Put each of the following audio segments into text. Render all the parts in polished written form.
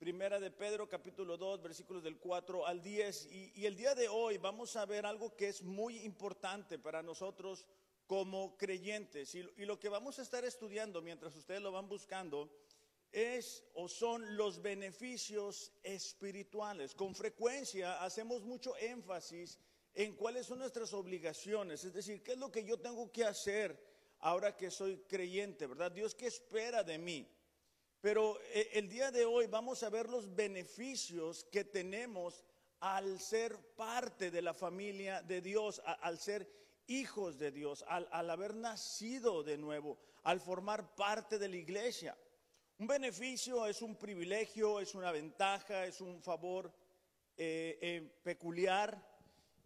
Primera de Pedro, capítulo 2, versículos del 4 al 10. Y el día de hoy vamos a ver algo que es muy importante para nosotros como creyentes. Y lo que vamos a estar estudiando mientras ustedes lo van buscando es o son los beneficios espirituales. Con frecuencia hacemos mucho énfasis en cuáles son nuestras obligaciones, es decir, qué es lo que yo tengo que hacer ahora que soy creyente, ¿verdad? Dios, ¿qué espera de mí? Pero el día de hoy vamos a ver los beneficios que tenemos al ser parte de la familia de Dios, al ser hijos de Dios, al haber nacido de nuevo, al formar parte de la iglesia. Un beneficio es un privilegio, es una ventaja, es un favor peculiar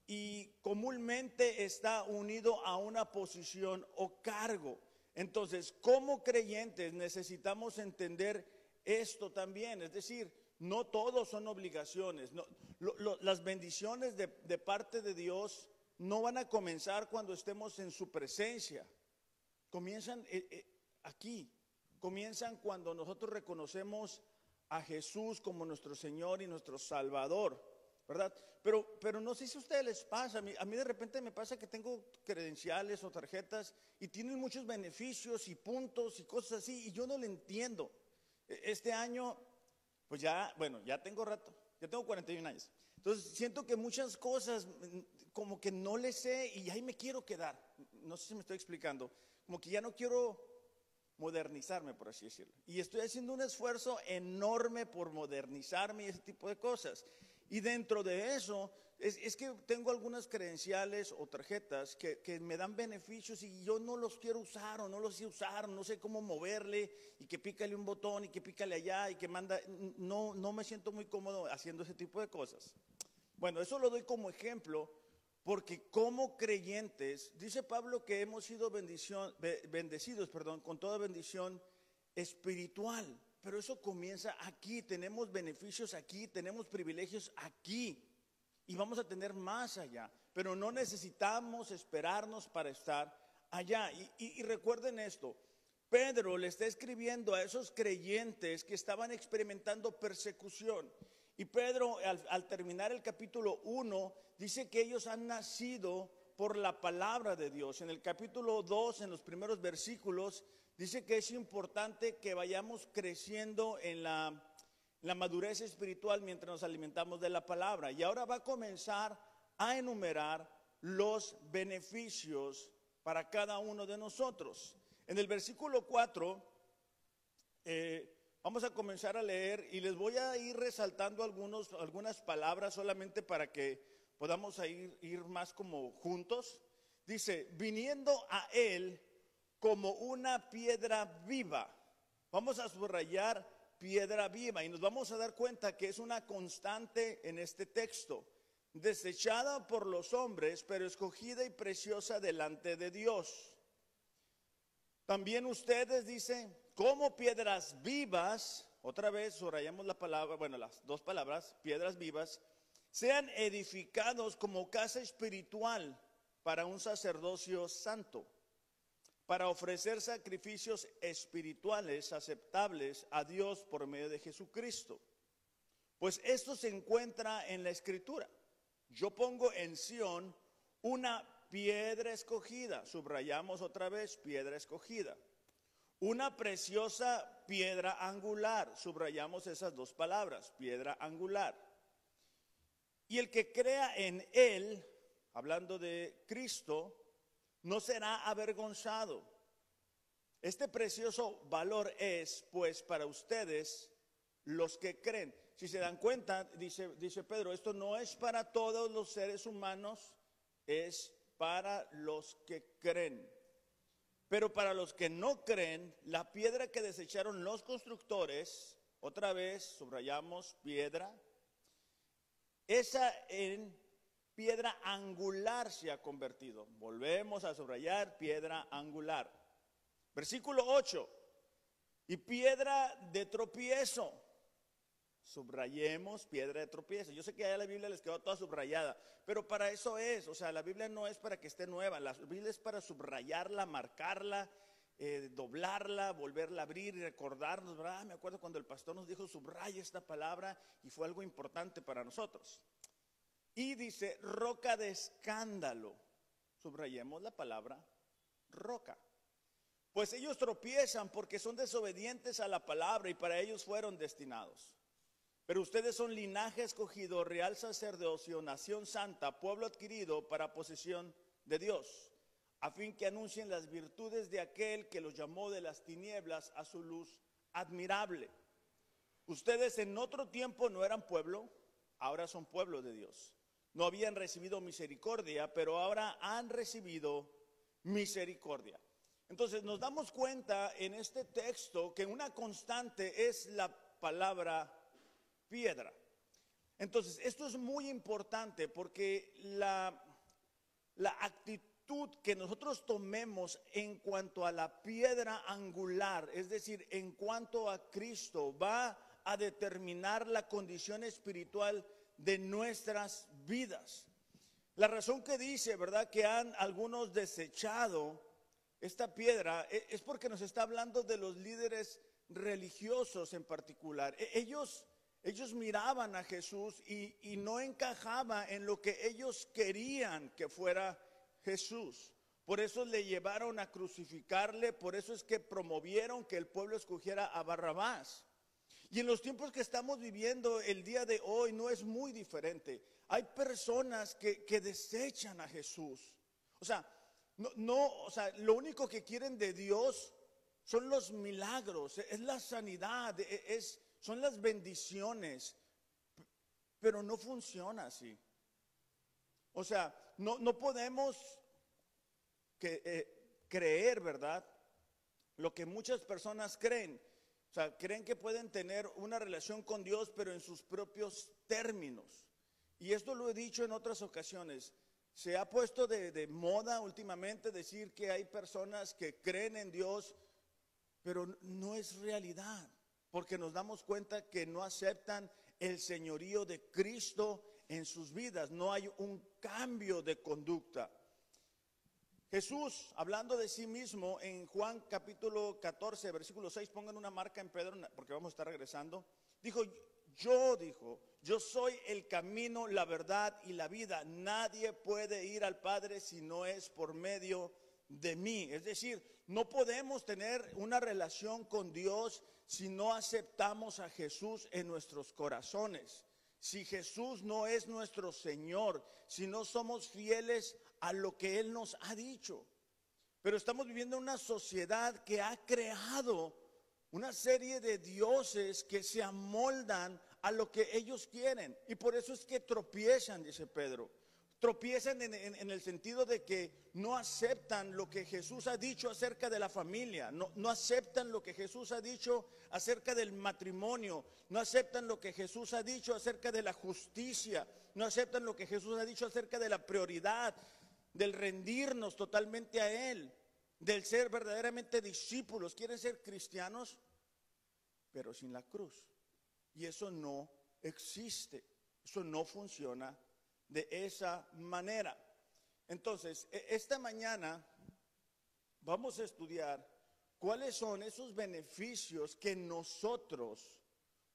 y comúnmente está unido a una posición o cargo. Entonces, como creyentes necesitamos entender esto también, es decir, no todos son obligaciones. Las bendiciones de parte de Dios no van a comenzar cuando estemos en su presencia, comienzan aquí. Comienzan cuando nosotros reconocemos a Jesús como nuestro Señor y nuestro Salvador, ¿verdad? Pero no sé si a ustedes les pasa, a mí de repente me pasa que tengo credenciales o tarjetas y tienen muchos beneficios y puntos y cosas así y yo no lo entiendo. Este año, pues ya, bueno, ya tengo rato, ya tengo 41 años. Entonces siento que muchas cosas como que no le sé y ahí me quiero quedar. No sé si me estoy explicando, como que ya no quiero modernizarme, por así decirlo. Y estoy haciendo un esfuerzo enorme por modernizarme y ese tipo de cosas. Y dentro de eso, es que tengo algunas credenciales o tarjetas que me dan beneficios y yo no los quiero usar o no los sé usar, no sé cómo moverle y que pícale un botón y que pícale allá y que manda. No me siento muy cómodo haciendo ese tipo de cosas. Bueno, eso lo doy como ejemplo. Porque como creyentes, dice Pablo que hemos sido bendecidos con toda bendición espiritual. Pero eso comienza aquí, tenemos beneficios aquí, tenemos privilegios aquí. Y vamos a tener más allá. Pero no necesitamos esperarnos para estar allá. Y recuerden esto, Pedro le está escribiendo a esos creyentes que estaban experimentando persecución. Y Pedro, al terminar el capítulo 1, dice que ellos han nacido por la palabra de Dios. En el capítulo 2, en los primeros versículos, dice que es importante que vayamos creciendo en la madurez espiritual mientras nos alimentamos de la palabra. Y ahora va a comenzar a enumerar los beneficios para cada uno de nosotros. En el versículo 4, vamos a comenzar a leer y les voy a ir resaltando algunas palabras solamente para que podamos ir más como juntos. Dice, viniendo a él como una piedra viva. Vamos a subrayar piedra viva y nos vamos a dar cuenta que es una constante en este texto. Desechada por los hombres, pero escogida y preciosa delante de Dios. También ustedes, dice, como piedras vivas, otra vez subrayamos la palabra, bueno, las dos palabras, piedras vivas, sean edificados como casa espiritual para un sacerdocio santo, para ofrecer sacrificios espirituales aceptables a Dios por medio de Jesucristo. Pues esto se encuentra en la Escritura. Yo pongo en Sión una piedra escogida, subrayamos otra vez, piedra escogida. Una preciosa piedra angular, subrayamos esas dos palabras, piedra angular. Y el que crea en él, hablando de Cristo, no será avergonzado. Este precioso valor es, pues, para ustedes los que creen. Si se dan cuenta, dice Pedro, esto no es para todos los seres humanos, es para los que creen. Pero para los que no creen, la piedra que desecharon los constructores, otra vez subrayamos piedra, esa en piedra angular se ha convertido. Volvemos a subrayar piedra angular. Versículo 8, y piedra de tropiezo. Subrayemos piedra de tropiezo. Yo sé que allá la Biblia les quedó toda subrayada, pero para eso es, o sea, la Biblia no es para que esté nueva, la Biblia es para subrayarla, marcarla doblarla, volverla a abrir y recordarnos, ¿verdad? Me acuerdo cuando el pastor nos dijo, subraya esta palabra, y fue algo importante para nosotros. Y dice, roca de escándalo. Subrayemos la palabra roca. Pues ellos tropiezan porque son desobedientes a la palabra y para ellos fueron destinados. Pero ustedes son linaje escogido, real sacerdocio, nación santa, pueblo adquirido para posesión de Dios, a fin que anuncien las virtudes de aquel que los llamó de las tinieblas a su luz admirable. Ustedes en otro tiempo no eran pueblo, ahora son pueblo de Dios. No habían recibido misericordia, pero ahora han recibido misericordia. Entonces nos damos cuenta en este texto que una constante es la palabra piedra. Entonces esto es muy importante porque la actitud que nosotros tomemos en cuanto a la piedra angular, es decir, en cuanto a Cristo, va a determinar la condición espiritual de nuestras vidas. La razón que dice, ¿verdad?, que han algunos desechado esta piedra es porque nos está hablando de los líderes religiosos en particular. Ellos miraban a Jesús y no encajaba en lo que ellos querían que fuera Jesús. Por eso le llevaron a crucificarle, por eso es que promovieron que el pueblo escogiera a Barrabás. Y en los tiempos que estamos viviendo el día de hoy no es muy diferente. Hay personas que desechan a Jesús. O sea, lo único que quieren de Dios son los milagros, es la sanidad, son las bendiciones, pero no funciona así. O sea, no podemos creer, ¿verdad?, lo que muchas personas creen. O sea, creen que pueden tener una relación con Dios, pero en sus propios términos. Y esto lo he dicho en otras ocasiones. Se ha puesto de moda últimamente decir que hay personas que creen en Dios, pero no es realidad, porque nos damos cuenta que no aceptan el señorío de Cristo en sus vidas. No hay un cambio de conducta. Jesús, hablando de sí mismo en Juan capítulo 14, versículo 6, pongan una marca en Pedro porque vamos a estar regresando. Dijo, yo soy el camino, la verdad y la vida. Nadie puede ir al Padre si no es por medio de mí. Es decir, no podemos tener una relación con Dios si no aceptamos a Jesús en nuestros corazones. Si Jesús no es nuestro Señor, si no somos fieles a lo que Él nos ha dicho. Pero estamos viviendo una sociedad que ha creado una serie de dioses que se amoldan a lo que ellos quieren. Y por eso es que tropiezan, dice Pedro. Tropiezan en el sentido de que no aceptan lo que Jesús ha dicho acerca de la familia, no aceptan lo que Jesús ha dicho acerca del matrimonio, no aceptan lo que Jesús ha dicho acerca de la justicia, no aceptan lo que Jesús ha dicho acerca de la prioridad, del rendirnos totalmente a Él, del ser verdaderamente discípulos. Quieren ser cristianos, pero sin la cruz. Y eso no existe, eso no funciona de esa manera. Entonces, esta mañana vamos a estudiar cuáles son esos beneficios que nosotros,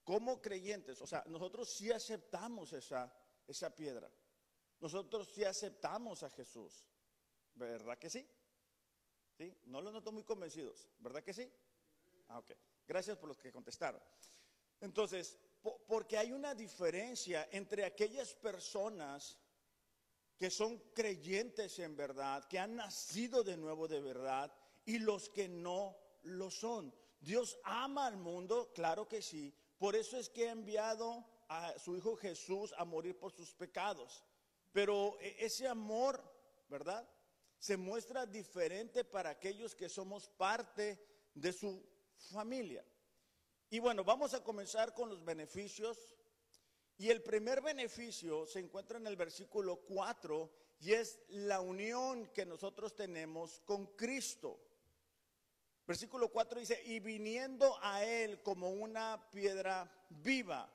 como creyentes, o sea, nosotros sí aceptamos esa piedra. Nosotros sí aceptamos a Jesús. ¿Verdad que sí? ¿Sí? No los noto muy convencidos. ¿Verdad que sí? Ok. Gracias por los que contestaron. Entonces, porque hay una diferencia entre aquellas personas que son creyentes en verdad, que han nacido de nuevo de verdad, y los que no lo son. Dios ama al mundo, claro que sí. Por eso es que ha enviado a su Hijo Jesús a morir por sus pecados. Pero ese amor, ¿verdad?, se muestra diferente para aquellos que somos parte de su familia. Y bueno, vamos a comenzar con los beneficios. Y el primer beneficio se encuentra en el versículo 4 y es la unión que nosotros tenemos con Cristo. Versículo 4 dice, y viniendo a Él como una piedra viva.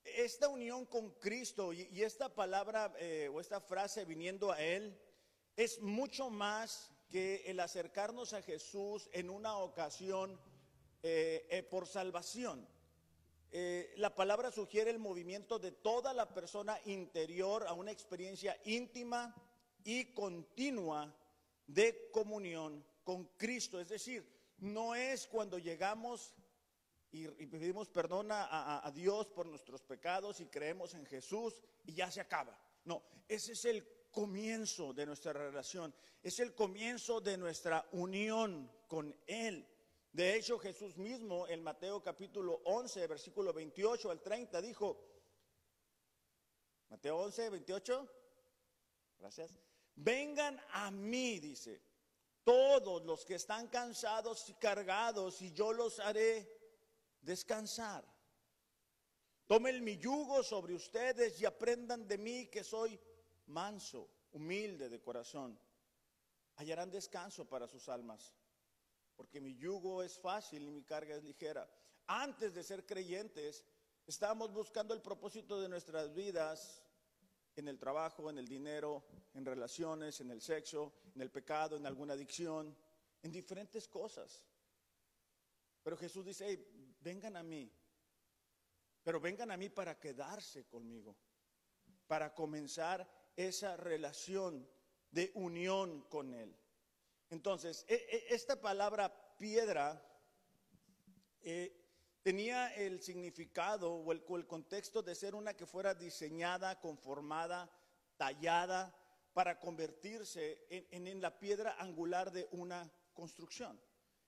Esta unión con Cristo y esta palabra o esta frase viniendo a Él es mucho más que el acercarnos a Jesús en una ocasión por salvación. La palabra sugiere el movimiento de toda la persona interior a una experiencia íntima y continua de comunión con Cristo. Es decir, no es cuando llegamos y pedimos perdón a Dios por nuestros pecados y creemos en Jesús y ya se acaba. No, ese es el comienzo de nuestra relación, es el comienzo de nuestra unión con Él. De hecho, Jesús mismo en Mateo capítulo 11, versículo 28 al 30 dijo, Mateo 11, 28, gracias, vengan a mí, dice, todos los que están cansados y cargados, y yo los haré descansar. Tomen mi yugo sobre ustedes y aprendan de mí, que soy manso, humilde de corazón. Hallarán descanso para sus almas, porque mi yugo es fácil y mi carga es ligera. Antes de ser creyentes, estábamos buscando el propósito de nuestras vidas en el trabajo, en el dinero, en relaciones, en el sexo, en el pecado, en alguna adicción, en diferentes cosas. Pero Jesús dice, hey, vengan a mí, pero vengan a mí para quedarse conmigo, para comenzar esa relación de unión con Él. Entonces, esta palabra piedra tenía el significado o el contexto de ser una que fuera diseñada, conformada, tallada para convertirse en la piedra angular de una construcción.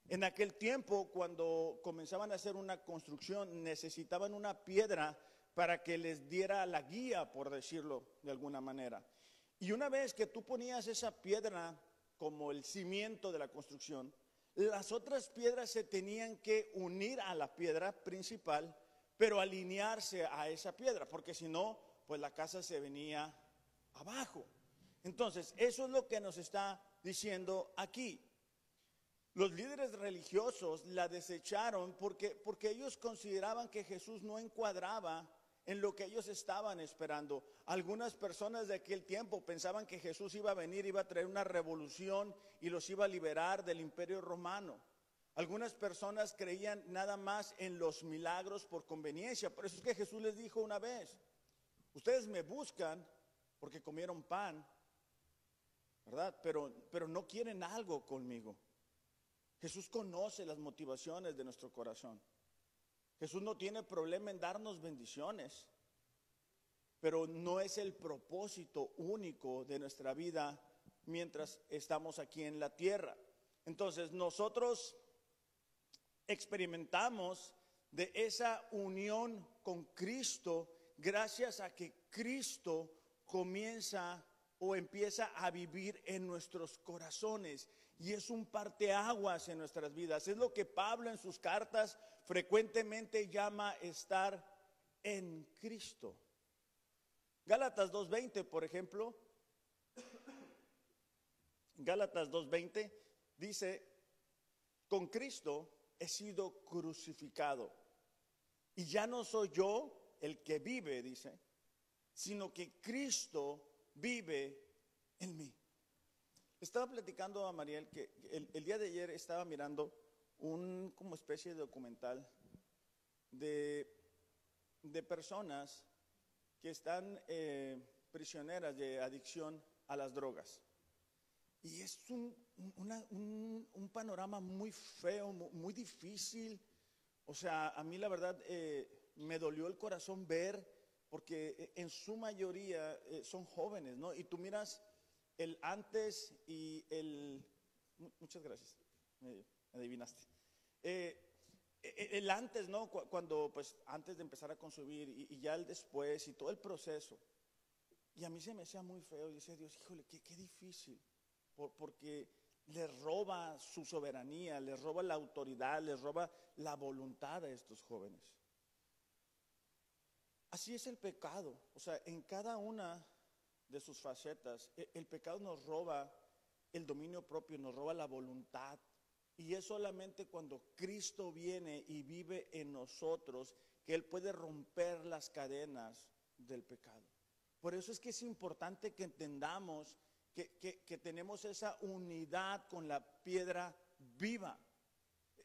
En aquel tiempo, cuando comenzaban a hacer una construcción, necesitaban una piedra para que les diera la guía, por decirlo de alguna manera. Y una vez que tú ponías esa piedra como el cimiento de la construcción, las otras piedras se tenían que unir a la piedra principal, pero alinearse a esa piedra, porque si no, pues la casa se venía abajo. Entonces, eso es lo que nos está diciendo aquí. Los líderes religiosos la desecharon porque ellos consideraban que Jesús no encuadraba en lo que ellos estaban esperando. Algunas personas de aquel tiempo pensaban que Jesús iba a venir, iba a traer una revolución y los iba a liberar del imperio romano. Algunas personas creían nada más en los milagros por conveniencia. Por eso es que Jesús les dijo una vez, ustedes me buscan porque comieron pan, ¿verdad? Pero no quieren algo conmigo. Jesús conoce las motivaciones de nuestro corazón. Jesús no tiene problema en darnos bendiciones, pero no es el propósito único de nuestra vida mientras estamos aquí en la tierra. Entonces nosotros experimentamos de esa unión con Cristo gracias a que Cristo comienza o empieza a vivir en nuestros corazones. Y es un parteaguas en nuestras vidas. Es lo que Pablo en sus cartas frecuentemente llama estar en Cristo. Gálatas 2:20, por ejemplo. Gálatas 2:20 dice, con Cristo he sido crucificado. Y ya no soy yo el que vive, dice, sino que Cristo vive en mí. Estaba platicando a Mariel que el día de ayer estaba mirando un como especie de documental de personas que están prisioneras de adicción a las drogas. Y es un panorama muy feo, muy difícil. O sea, a mí la verdad me dolió el corazón ver, porque en su mayoría son jóvenes, ¿no? Y tú miras el antes y el... Muchas gracias, me adivinaste. El antes, ¿no? Cuando, pues, antes de empezar a consumir y ya el después y todo el proceso. Y a mí se me hacía muy feo y decía, Dios, híjole, qué difícil. Porque les roba su soberanía, les roba la autoridad, les roba la voluntad a estos jóvenes. Así es el pecado. O sea, en cada una de sus facetas, el pecado nos roba el dominio propio, nos roba la voluntad. Y es solamente cuando Cristo viene y vive en nosotros que Él puede romper las cadenas del pecado. Por eso es que es importante que entendamos que tenemos esa unidad con la piedra viva.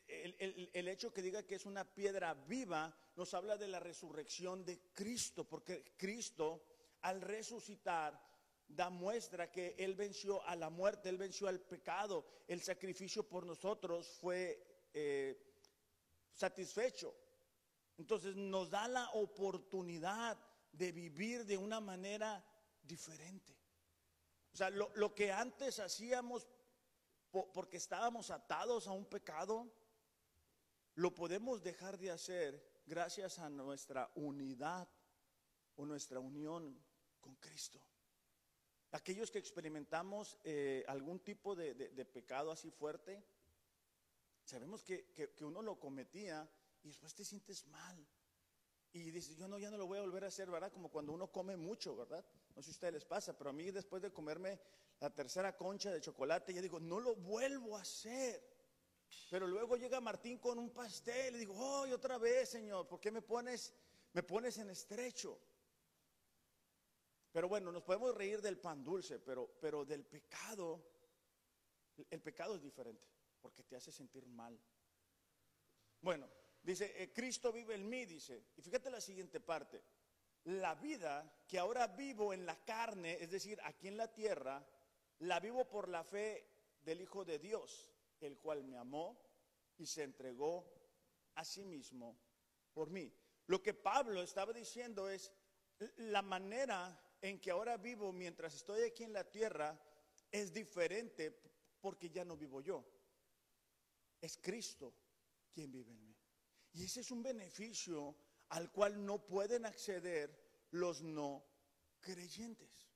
El hecho que diga que es una piedra viva nos habla de la resurrección de Cristo, porque Cristo al resucitar da muestra que Él venció a la muerte, Él venció al pecado, el sacrificio por nosotros fue satisfecho. Entonces nos da la oportunidad de vivir de una manera diferente. O sea, lo que antes hacíamos porque estábamos atados a un pecado, lo podemos dejar de hacer gracias a nuestra unidad o nuestra unión con Cristo. Aquellos que experimentamos algún tipo de pecado así fuerte, sabemos que uno lo cometía y después te sientes mal. Y dices, ya no lo voy a volver a hacer, ¿verdad? Como cuando uno come mucho, ¿verdad? No sé si a ustedes les pasa, pero a mí después de comerme la tercera concha de chocolate, ya digo, no lo vuelvo a hacer. Pero luego llega Martín con un pastel y digo, oh, y otra vez, Señor, ¿por qué me pones en estrecho? Pero bueno, nos podemos reír del pan dulce, pero del pecado, el pecado es diferente, porque te hace sentir mal. Bueno, dice, Cristo vive en mí, dice, y fíjate la siguiente parte, la vida que ahora vivo en la carne, es decir, aquí en la tierra, la vivo por la fe del Hijo de Dios, el cual me amó y se entregó a sí mismo por mí. Lo que Pablo estaba diciendo es, la manera en que ahora vivo mientras estoy aquí en la tierra es diferente porque ya no vivo yo, es Cristo quien vive en mí. Y ese es un beneficio al cual no pueden acceder los no creyentes,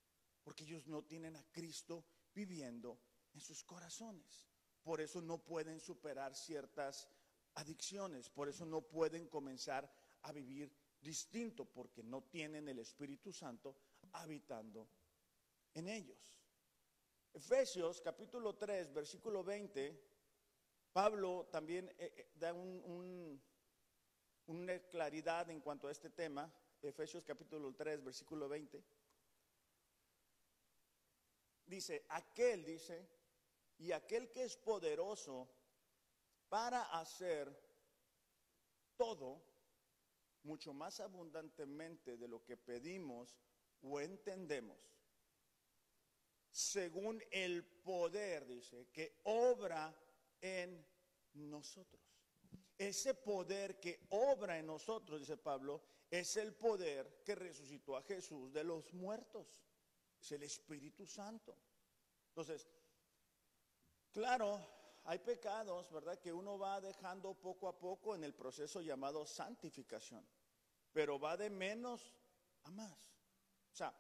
porque ellos no tienen a Cristo viviendo en sus corazones. Por eso no pueden superar ciertas adicciones, por eso no pueden comenzar a vivir distinto, porque no tienen el Espíritu Santo habitando en ellos. Efesios capítulo 3, versículo 20, Pablo también da una claridad en cuanto a este tema. Efesios capítulo 3, versículo 20. Dice, y aquel que es poderoso para hacer todo mucho más abundantemente de lo que pedimos o entendemos, según el poder, dice, que obra en nosotros. Ese poder que obra en nosotros, dice Pablo, es el poder que resucitó a Jesús de los muertos. Es el Espíritu Santo. Entonces, claro, hay pecados, ¿verdad?, que uno va dejando poco a poco en el proceso llamado santificación, pero va de menos a más. O sea,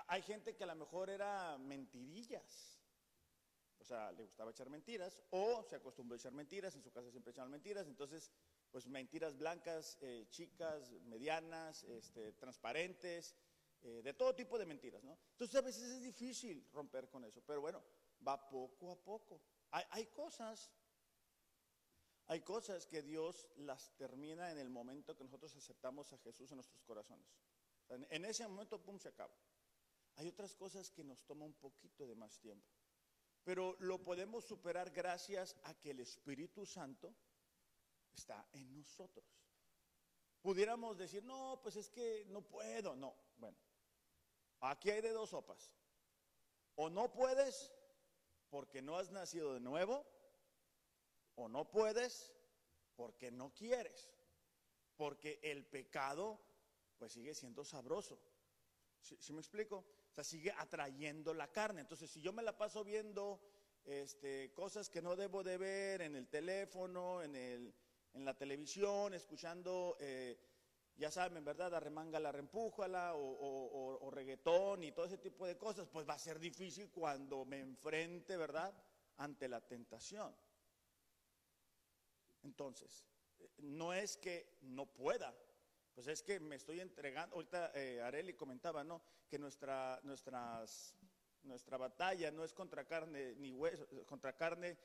hay gente que a lo mejor era mentirillas, o sea, le gustaba echar mentiras, o se acostumbró a echar mentiras, en su casa siempre echaban mentiras, entonces, pues mentiras blancas, chicas, medianas, transparentes, de todo tipo de mentiras, ¿no? Entonces a veces es difícil romper con eso, pero bueno, va poco a poco. Hay cosas que Dios las termina en el momento que nosotros aceptamos a Jesús en nuestros corazones. O sea, en ese momento, pum, se acaba. Hay otras cosas que nos toma un poquito de más tiempo, pero lo podemos superar gracias a que el Espíritu Santo está en nosotros. Pudiéramos decir, no, pues es que no puedo. No, bueno, aquí hay de dos sopas. O no puedes porque no has nacido de nuevo, o no puedes porque no quieres, porque el pecado pues sigue siendo sabroso. ¿Sí me explico? O sea, sigue atrayendo la carne. Entonces, si yo me la paso viendo cosas que no debo de ver en el teléfono, en la televisión, escuchando, ya saben, ¿verdad?, arremángala, reempújala, o reggaetón y todo ese tipo de cosas, pues va a ser difícil cuando me enfrente, ¿verdad?, ante la tentación. Entonces, no es que no pueda, pues es que me estoy entregando. Ahorita Areli comentaba, ¿no?, que nuestra batalla no es contra carne ni hueso, contra carne,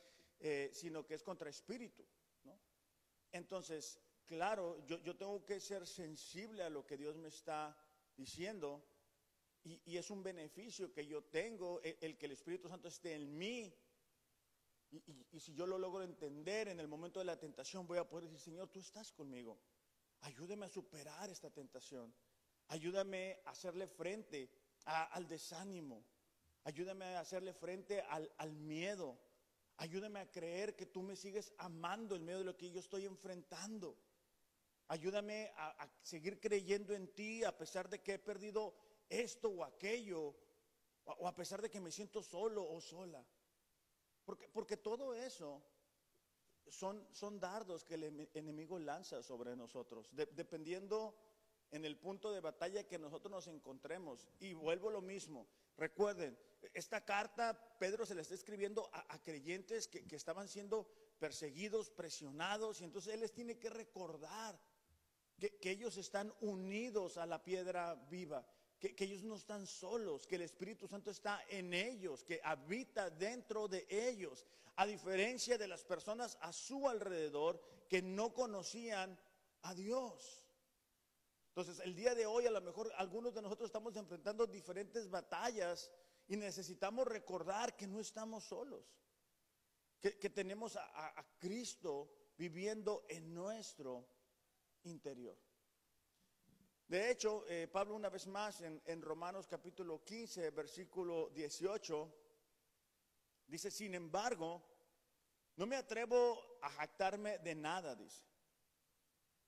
sino que es contra espíritu, ¿no? Entonces, claro, yo tengo que ser sensible a lo que Dios me está diciendo, y es un beneficio que yo tengo, el que el Espíritu Santo esté en mí. Y si yo lo logro entender en el momento de la tentación, voy a poder decir, Señor, tú estás conmigo. Ayúdame a superar esta tentación. Ayúdame a hacerle frente al desánimo. Ayúdame a hacerle frente al miedo. Ayúdame a creer que tú me sigues amando en medio de lo que yo estoy enfrentando. Ayúdame a seguir creyendo en ti a pesar de que he perdido esto o aquello, o a pesar de que me siento solo o sola. Porque todo eso son dardos que el enemigo lanza sobre nosotros, dependiendo en el punto de batalla que nosotros nos encontremos. Y vuelvo a lo mismo, recuerden, esta carta Pedro se la está escribiendo a creyentes que estaban siendo perseguidos, presionados, y entonces él les tiene que recordar que ellos están unidos a la piedra viva, que ellos no están solos, que el Espíritu Santo está en ellos, que habita dentro de ellos, a diferencia de las personas a su alrededor que no conocían a Dios. Entonces, el día de hoy a lo mejor algunos de nosotros estamos enfrentando diferentes batallas y necesitamos recordar que no estamos solos, que tenemos a Cristo viviendo en nuestro interior. De hecho, Pablo una vez más en Romanos capítulo 15, versículo 18, dice, sin embargo, no me atrevo a jactarme de nada, dice,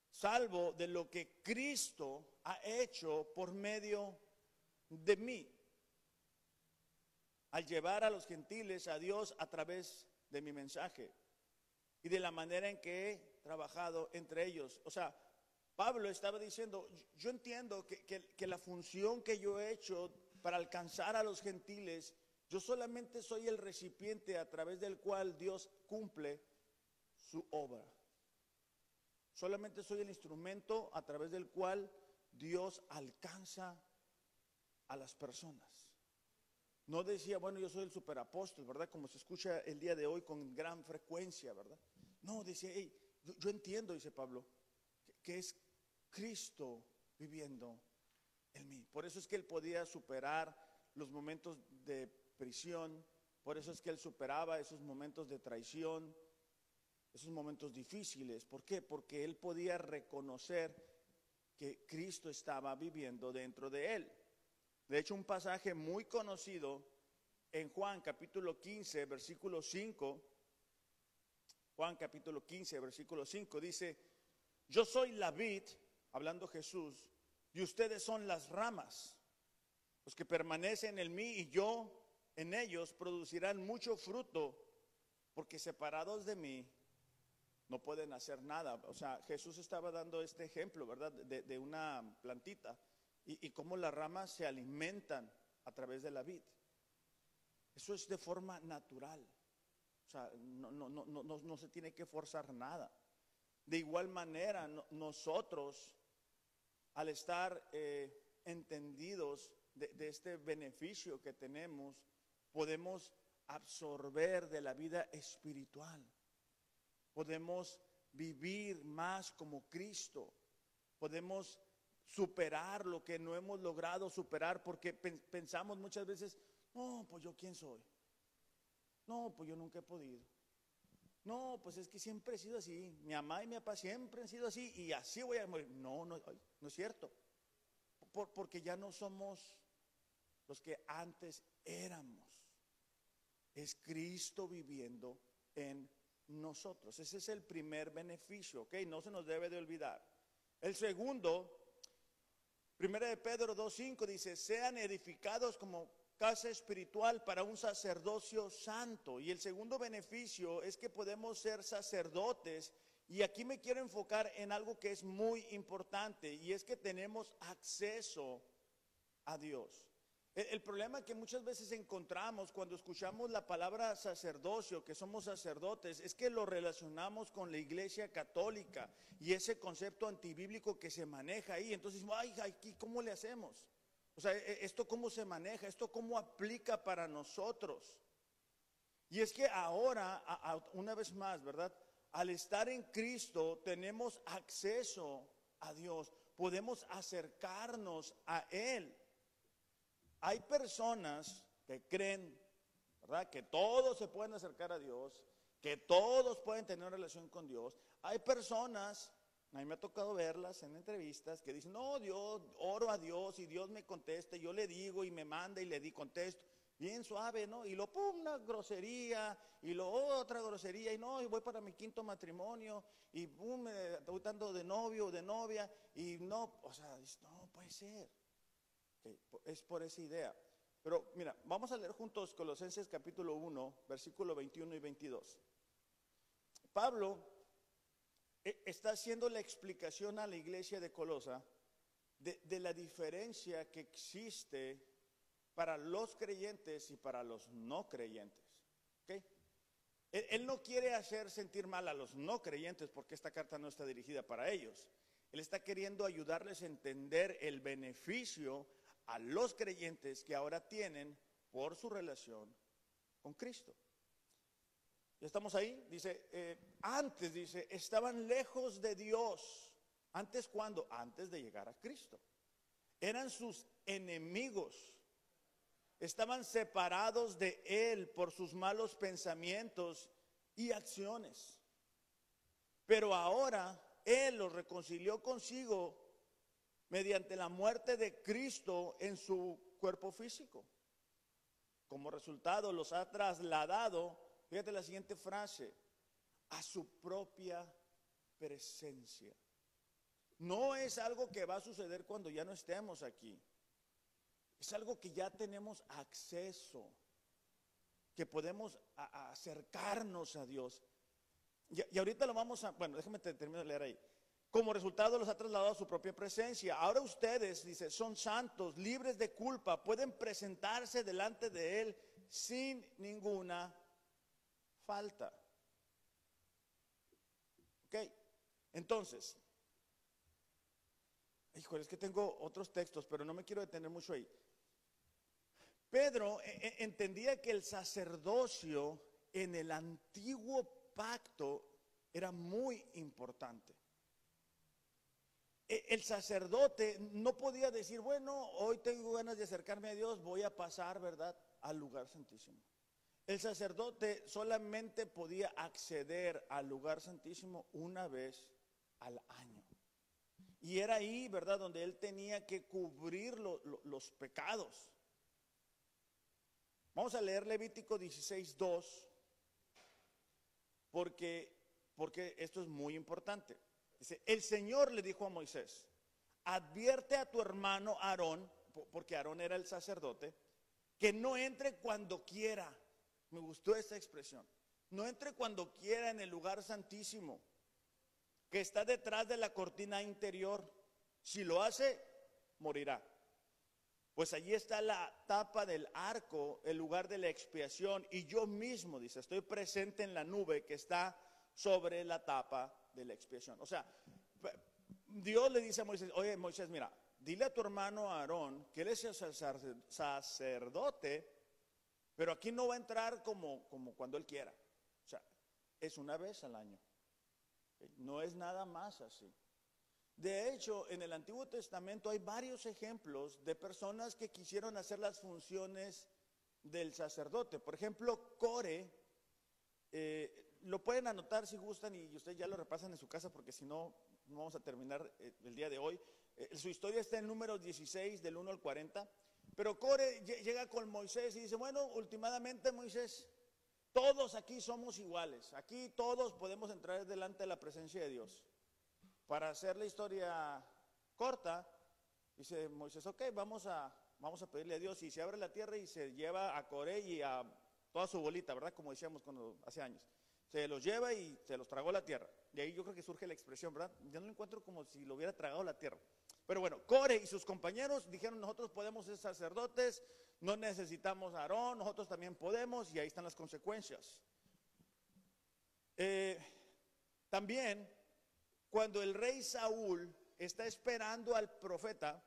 salvo de lo que Cristo ha hecho por medio de mí, al llevar a los gentiles a Dios a través de mi mensaje y de la manera en que he trabajado entre ellos. O sea, Pablo estaba diciendo, yo entiendo que la función que yo he hecho para alcanzar a los gentiles, yo solamente soy el recipiente a través del cual Dios cumple su obra. Solamente soy el instrumento a través del cual Dios alcanza a las personas. No decía, bueno, yo soy el superapóstol, ¿verdad? Como se escucha el día de hoy con gran frecuencia, ¿verdad? No, decía, hey, yo entiendo, dice Pablo, que es Cristo viviendo en mí. Por eso es que él podía superar los momentos de prisión, por eso es que él superaba esos momentos de traición, esos momentos difíciles. ¿Por qué? Porque él podía reconocer que Cristo estaba viviendo dentro de él. De hecho, un pasaje muy conocido en Juan capítulo 15, versículo 5, Juan capítulo 15, versículo 5, dice, yo soy la vid, hablando Jesús, y ustedes son las ramas. Los que permanecen en mí y yo en ellos producirán mucho fruto, porque separados de mí no pueden hacer nada. O sea, Jesús estaba dando este ejemplo, ¿verdad? De una plantita y cómo las ramas se alimentan a través de la vid. Eso es de forma natural. O sea, no se tiene que forzar nada. De igual manera, nosotros, al estar entendidos de este beneficio que tenemos, podemos absorber de la vida espiritual. Podemos vivir más como Cristo. Podemos superar lo que no hemos logrado superar, porque pensamos muchas veces, no, pues yo quién soy. No, pues yo nunca he podido. No, pues es que siempre he sido así. Mi mamá y mi papá siempre han sido así y así voy a morir. No es cierto. Porque ya no somos los que antes éramos. Es Cristo viviendo en nosotros. Ese es el primer beneficio, ¿ok? No se nos debe de olvidar. El segundo, 1 de Pedro 2:5 dice, sean edificados como casa espiritual para un sacerdocio santo. Y el segundo beneficio es que podemos ser sacerdotes. Y aquí me quiero enfocar en algo que es muy importante, y es que tenemos acceso a Dios. El problema que muchas veces encontramos cuando escuchamos la palabra sacerdocio, que somos sacerdotes, es que lo relacionamos con la Iglesia Católica y ese concepto antibíblico que se maneja ahí. Entonces, ay, aquí, ¿cómo le hacemos? O sea, ¿esto cómo se maneja? ¿Esto cómo aplica para nosotros? Y es que ahora, una vez más, ¿verdad? Al estar en Cristo tenemos acceso a Dios, podemos acercarnos a Él. hay personas que creen, ¿verdad?, que todos se pueden acercar a Dios, que todos pueden tener una relación con Dios. Hay personas, a mí me ha tocado verlas en entrevistas, que dicen, no, Dios, oro a Dios y Dios me contesta, yo le digo y me manda y le contesto, bien suave, ¿no? Y lo pum, una grosería, y lo otra grosería, y no, y voy para mi quinto matrimonio, y pum, me estoy dando de novio o de novia, y no, o sea, no puede ser. Es por esa idea. Pero mira, vamos a leer juntos Colosenses capítulo 1, versículo 21 y 22. Pablo está haciendo la explicación a la iglesia de Colosa de la diferencia que existe para los creyentes y para los no creyentes. ¿Okay? Él no quiere hacer sentir mal a los no creyentes porque esta carta no está dirigida para ellos. Él está queriendo ayudarles a entender el beneficio a los creyentes que ahora tienen por su relación con Cristo. ¿Ya estamos ahí? Dice, antes, dice, estaban lejos de Dios. ¿Antes cuándo? Antes de llegar a Cristo. Eran sus enemigos. Estaban separados de Él por sus malos pensamientos y acciones. Pero ahora Él los reconcilió consigo mediante la muerte de Cristo en su cuerpo físico. Como resultado los ha trasladado, fíjate la siguiente frase, a su propia presencia. No es algo que va a suceder cuando ya no estemos aquí. Es algo que ya tenemos acceso, que podemos acercarnos a Dios. Y ahorita lo vamos a, bueno, déjame terminar de leer ahí. Como resultado los ha trasladado a su propia presencia. Ahora ustedes, dice, son santos, libres de culpa, pueden presentarse delante de Él sin ninguna falta. Ok, entonces, híjole, es que tengo otros textos, pero no me quiero detener mucho ahí. Pedro entendía que el sacerdocio en el antiguo pacto era muy importante. El sacerdote no podía decir, bueno, hoy tengo ganas de acercarme a Dios, voy a pasar, ¿verdad?, al lugar santísimo. El sacerdote solamente podía acceder al lugar santísimo una vez al año. Y era ahí, ¿verdad?, donde él tenía que cubrir los pecados. Vamos a leer Levítico 16:2, porque esto es muy importante. Dice, el Señor le dijo a Moisés, advierte a tu hermano Aarón, porque Aarón era el sacerdote, que no entre cuando quiera. Me gustó esta expresión. No entre cuando quiera en el lugar santísimo, que está detrás de la cortina interior. Si lo hace, morirá. Pues allí está la tapa del arco, el lugar de la expiación, y yo mismo, dice, estoy presente en la nube que está sobre la tapa de la expiación. O sea, Dios le dice a Moisés, oye Moisés, mira, dile a tu hermano Aarón que él es el sacerdote, pero aquí no va a entrar como cuando él quiera. O sea, es una vez al año. No es nada más así. De hecho, en el Antiguo Testamento hay varios ejemplos de personas que quisieron hacer las funciones del sacerdote. Por ejemplo, Core, lo pueden anotar si gustan y ustedes ya lo repasan en su casa porque si no, no vamos a terminar el día de hoy. Su historia está en Números 16, del 1 al 40. Pero Core llega con Moisés y dice, bueno, últimamente Moisés, todos aquí somos iguales. Aquí todos podemos entrar delante de la presencia de Dios. Para hacer la historia corta, dice Moisés, ok, vamos a pedirle a Dios, y se abre la tierra y se lleva a Coré y a toda su bolita, ¿verdad? Como decíamos hace años. Se los lleva y se los tragó la tierra. De ahí yo creo que surge la expresión, ¿verdad? Yo no lo encuentro como si lo hubiera tragado la tierra. Pero bueno, Core y sus compañeros dijeron, nosotros podemos ser sacerdotes, no necesitamos a Aarón, nosotros también podemos, y ahí están las consecuencias. También, cuando el rey Saúl está esperando al profeta,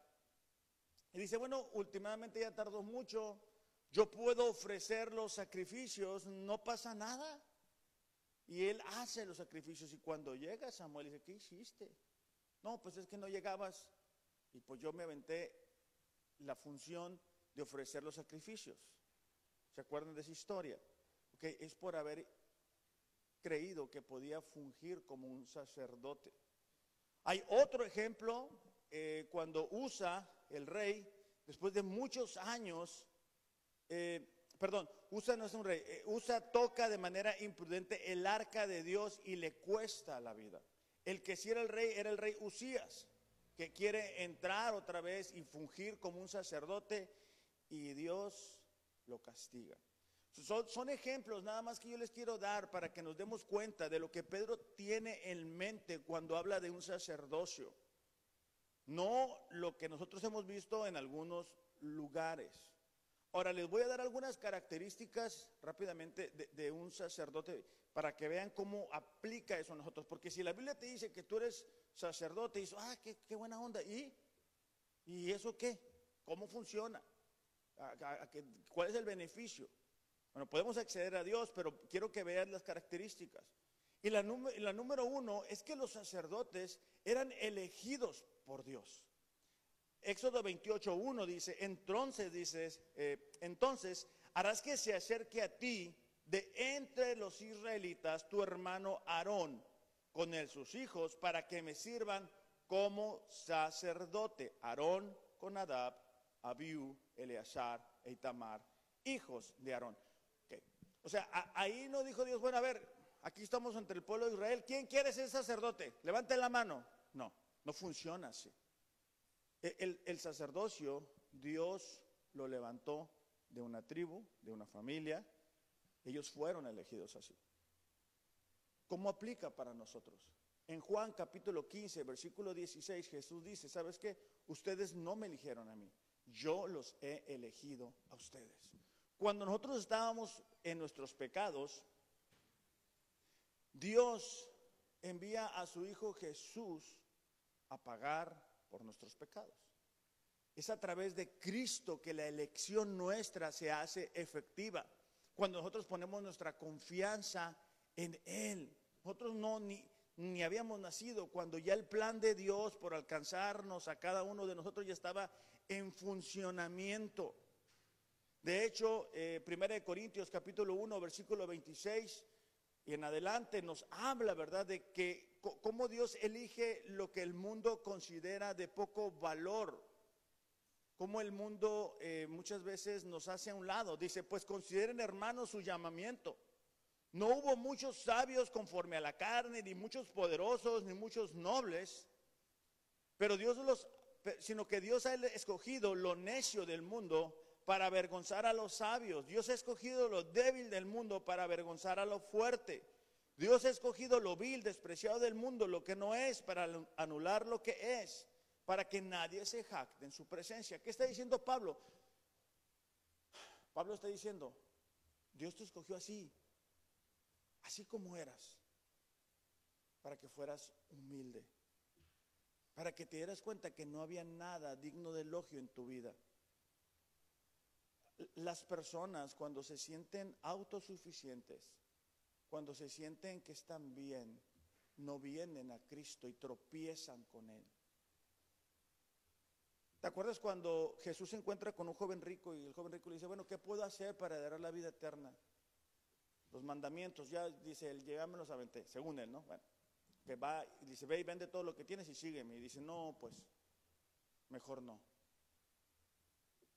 y dice, bueno, últimamente ya tardó mucho, yo puedo ofrecer los sacrificios, no pasa nada. Y él hace los sacrificios, y cuando llega Samuel dice, ¿qué hiciste? No, pues es que no llegabas, y pues yo me aventé la función de ofrecer los sacrificios. ¿Se acuerdan de esa historia? Okay, es por haber creído que podía fungir como un sacerdote. Hay otro ejemplo cuando Usa, el rey, después de muchos años, Usa no es un rey, Usa toca de manera imprudente el arca de Dios y le cuesta la vida. El que sí era el rey Usías, que quiere entrar otra vez y fungir como un sacerdote, y Dios lo castiga. Son ejemplos nada más que yo les quiero dar para que nos demos cuenta de lo que Pedro tiene en mente cuando habla de un sacerdocio. No lo que nosotros hemos visto en algunos lugares. Ahora les voy a dar algunas características rápidamente de un sacerdote para que vean cómo aplica eso a nosotros. Porque si la Biblia te dice que tú eres sacerdote, y dices, qué buena onda. ¿Y eso qué? ¿Cómo funciona? ¿Cuál es el beneficio? Bueno, podemos acceder a Dios, pero quiero que vean las características. Y la número uno es que los sacerdotes eran elegidos por Dios. Éxodo 28:1 dice, entonces harás que se acerque a ti de entre los israelitas tu hermano Aarón, con él sus hijos, para que me sirvan como sacerdote. Aarón con Nadab, Abiú, Eleazar e Itamar, hijos de Aarón. Okay. O sea, ahí no dijo Dios, bueno, a ver, aquí estamos entre el pueblo de Israel, ¿quién quiere ser sacerdote? Levanten la mano. No funciona así. El sacerdocio, Dios lo levantó de una tribu, de una familia. Ellos fueron elegidos así. ¿Cómo aplica para nosotros? En Juan capítulo 15, versículo 16, Jesús dice, ¿sabes qué? Ustedes no me eligieron a mí, yo los he elegido a ustedes. Cuando nosotros estábamos en nuestros pecados, Dios envía a su Hijo Jesús a pagar por nuestros pecados. Es a través de Cristo que la elección nuestra se hace efectiva. Cuando nosotros ponemos nuestra confianza en Él. Nosotros ni habíamos nacido cuando ya el plan de Dios por alcanzarnos a cada uno de nosotros ya estaba en funcionamiento. De hecho, 1 Corintios capítulo 1, versículo 26 y en adelante nos habla, ¿verdad?, de que cómo Dios elige lo que el mundo considera de poco valor. Cómo el mundo muchas veces nos hace a un lado. Dice, pues consideren, hermanos, su llamamiento. No hubo muchos sabios conforme a la carne, ni muchos poderosos, ni muchos nobles, sino que Dios ha escogido lo necio del mundo para avergonzar a los sabios. Dios ha escogido lo débil del mundo para avergonzar a lo fuerte. Dios ha escogido lo vil, despreciado del mundo, lo que no es, para anular lo que es, para que nadie se jacte en su presencia. ¿Qué está diciendo Pablo? Pablo está diciendo, Dios te escogió así como eras, para que fueras humilde, para que te dieras cuenta que no había nada digno de elogio en tu vida. Las personas cuando se sienten autosuficientes, cuando se sienten que están bien, no vienen a Cristo y tropiezan con Él. ¿Te acuerdas cuando Jesús se encuentra con un joven rico y el joven rico le dice, bueno, ¿qué puedo hacer para heredar la vida eterna? Los mandamientos, ya dice él, ya me los aventé, según él, ¿no? Bueno, que va y dice, ve y vende todo lo que tienes y sígueme. Y dice, no, pues, mejor no.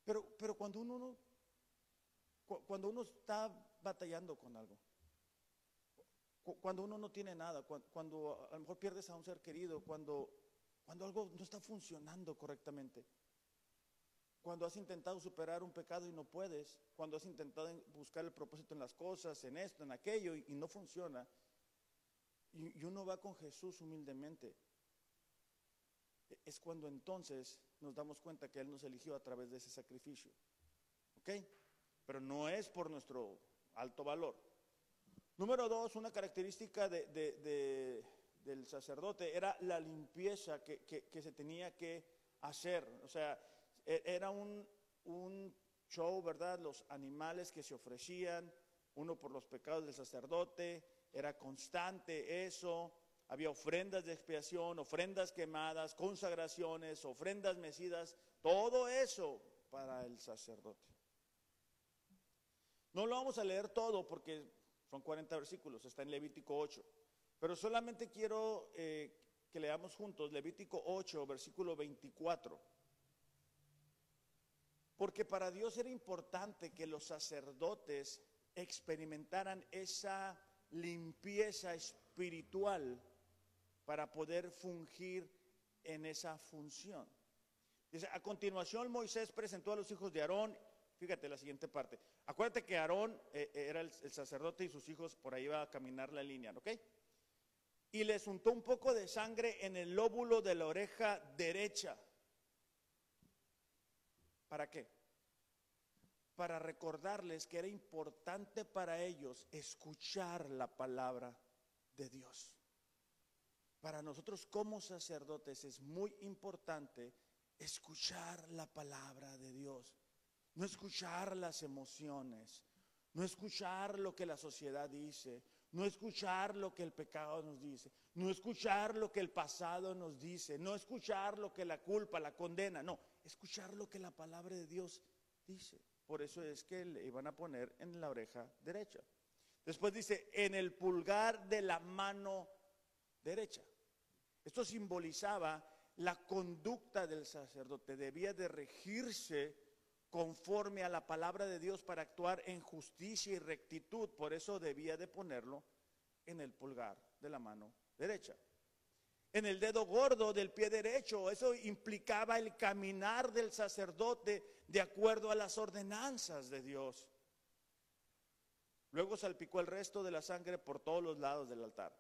Pero cuando uno está batallando con algo, cuando uno no tiene nada, cuando a lo mejor pierdes a un ser querido, cuando algo no está funcionando correctamente, cuando has intentado superar un pecado y no puedes, cuando has intentado buscar el propósito en las cosas, en esto, en aquello, y no funciona, y uno va con Jesús humildemente, es cuando entonces nos damos cuenta que Él nos eligió a través de ese sacrificio. ¿Ok? Pero no es por nuestro alto valor. Número 2, una característica del sacerdote era la limpieza que se tenía que hacer. O sea, era un show, ¿verdad? Los animales que se ofrecían, uno por los pecados del sacerdote, era constante eso. Había ofrendas de expiación, ofrendas quemadas, consagraciones, ofrendas mecidas, todo eso para el sacerdote. No lo vamos a leer todo porque son 40 versículos, está en Levítico 8. Pero solamente quiero que leamos juntos Levítico 8, versículo 24. Porque para Dios era importante que los sacerdotes experimentaran esa limpieza espiritual para poder fungir en esa función. Dice, a continuación Moisés presentó a los hijos de Aarón. Fíjate la siguiente parte. Acuérdate que Aarón era el sacerdote y sus hijos por ahí iba a caminar la línea, ¿ok? Y les untó un poco de sangre en el lóbulo de la oreja derecha. ¿Para qué? Para recordarles que era importante para ellos escuchar la palabra de Dios. Para nosotros como sacerdotes es muy importante escuchar la palabra de Dios. No escuchar las emociones, no escuchar lo que la sociedad dice, no escuchar lo que el pecado nos dice, no escuchar lo que el pasado nos dice, no escuchar lo que la culpa, la condena, no, escuchar lo que la palabra de Dios dice. Por eso es que le iban a poner en la oreja derecha. Después dice, en el pulgar de la mano derecha. Esto simbolizaba la conducta del sacerdote, debía de regirse conforme a la palabra de Dios para actuar en justicia y rectitud. Por eso debía de ponerlo en el pulgar de la mano derecha. En el dedo gordo del pie derecho, eso implicaba el caminar del sacerdote de acuerdo a las ordenanzas de Dios. Luego salpicó el resto de la sangre por todos los lados del altar.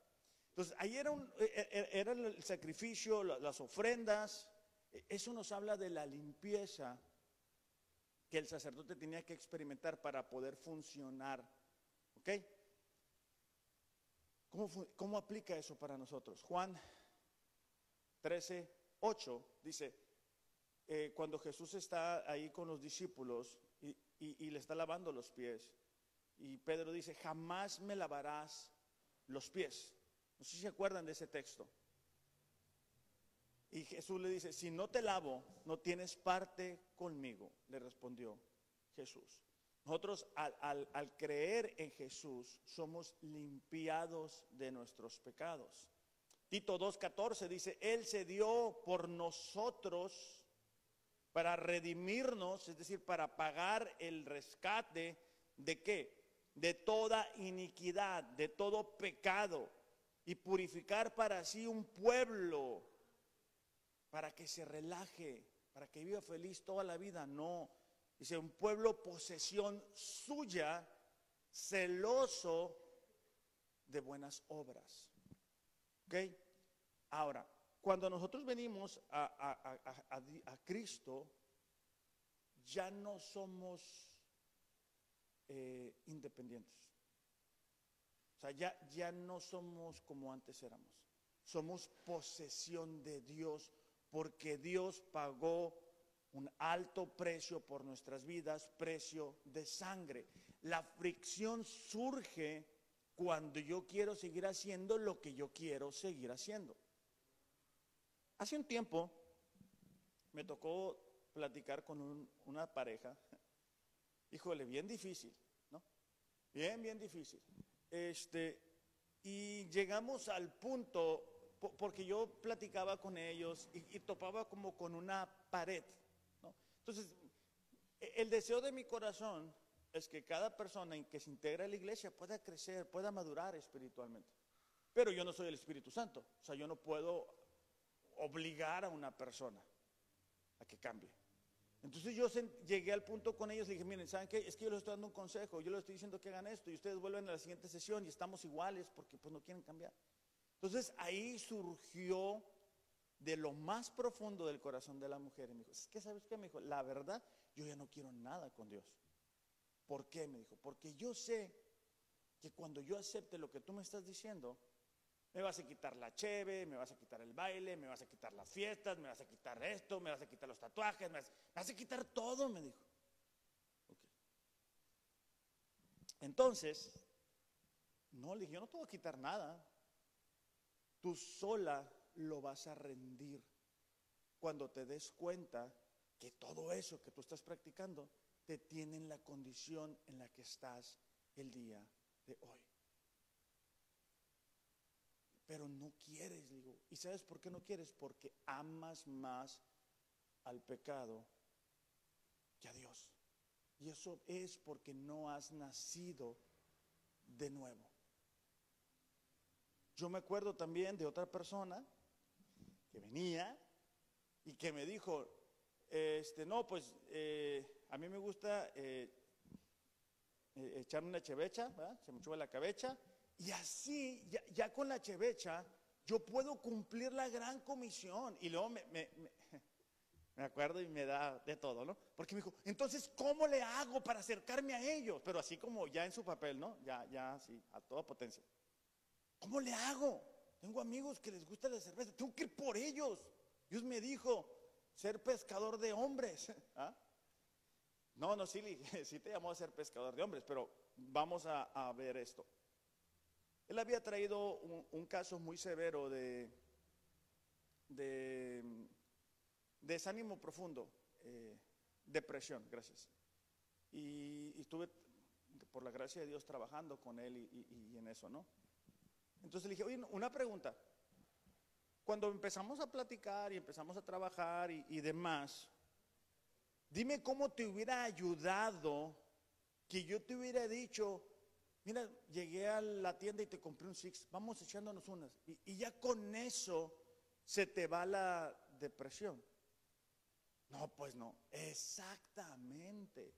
Entonces, ahí era el sacrificio, las ofrendas. Eso nos habla de la limpieza que el sacerdote tenía que experimentar para poder funcionar. ¿Ok? ¿Cómo aplica eso para nosotros? Juan 13:8 dice, cuando Jesús está ahí con los discípulos y le está lavando los pies, y Pedro dice, jamás me lavarás los pies. No sé si se acuerdan de ese texto. Y Jesús le dice, si no te lavo, no tienes parte conmigo, le respondió Jesús. Nosotros al creer en Jesús somos limpiados de nuestros pecados. Tito 2:14 dice, Él se dio por nosotros para redimirnos, es decir, para pagar el rescate ¿de qué? De toda iniquidad, de todo pecado, y purificar para sí un pueblo, para que se relaje, para que viva feliz toda la vida. No, dice un pueblo posesión suya, celoso de buenas obras. ¿Ok? Ahora, cuando nosotros venimos a Cristo, ya no somos independientes. O sea, ya no somos como antes éramos. Somos posesión de Dios, porque Dios pagó un alto precio por nuestras vidas, precio de sangre. La fricción surge cuando yo quiero seguir haciendo lo que yo quiero seguir haciendo. Hace un tiempo me tocó platicar con una pareja, híjole, bien difícil, ¿no? Bien difícil. Y llegamos al punto, porque yo platicaba con ellos y topaba como con una pared, ¿no? Entonces, el deseo de mi corazón es que cada persona en que se integra a la iglesia pueda crecer, pueda madurar espiritualmente. Pero yo no soy el Espíritu Santo, o sea, yo no puedo obligar a una persona a que cambie. Entonces yo llegué al punto con ellos y dije, miren, ¿saben qué? Es que yo les estoy dando un consejo, yo les estoy diciendo que hagan esto y ustedes vuelven a la siguiente sesión y estamos iguales porque pues no quieren cambiar. Entonces ahí surgió de lo más profundo del corazón de la mujer y me dijo, es que ¿sabes qué? Me dijo, la verdad, yo ya no quiero nada con Dios. ¿Por qué? Me dijo, porque yo sé que cuando yo acepte lo que tú me estás diciendo, me vas a quitar la cheve, me vas a quitar el baile, me vas a quitar las fiestas, me vas a quitar esto, me vas a quitar los tatuajes, me vas a quitar todo, me dijo. Okay. Entonces, no, le dije, yo no te voy a quitar nada. Tú sola lo vas a rendir cuando te des cuenta que todo eso que tú estás practicando te tiene en la condición en la que estás el día de hoy. Pero no quieres, digo. ¿Y sabes por qué no quieres? Porque amas más al pecado que a Dios. Y eso es porque no has nacido de nuevo. Yo me acuerdo también de otra persona que venía y que me dijo, no, pues a mí me gusta echarme una chevecha, ¿verdad? Se me chupa la cabeza, y así, ya con la chevecha, yo puedo cumplir la gran comisión. Y luego me acuerdo y me da de todo, ¿no? Porque me dijo, entonces, ¿cómo le hago para acercarme a ellos? Pero así como ya en su papel, ¿no? Ya así, a toda potencia. ¿Cómo le hago? Tengo amigos que les gusta la cerveza, tengo que ir por ellos. Dios me dijo, ser pescador de hombres. ¿Ah? No, sí te llamó a ser pescador de hombres, pero vamos a ver esto. Él había traído un caso muy severo de desánimo profundo, depresión, gracias. Y estuve, por la gracia de Dios, trabajando con él y en eso, ¿no? Entonces le dije, oye, una pregunta. Cuando empezamos a platicar y empezamos a trabajar y demás, dime cómo te hubiera ayudado que yo te hubiera dicho, mira, llegué a la tienda y te compré un Six, vamos echándonos unas. Y ya con eso se te va la depresión. No, pues no, exactamente.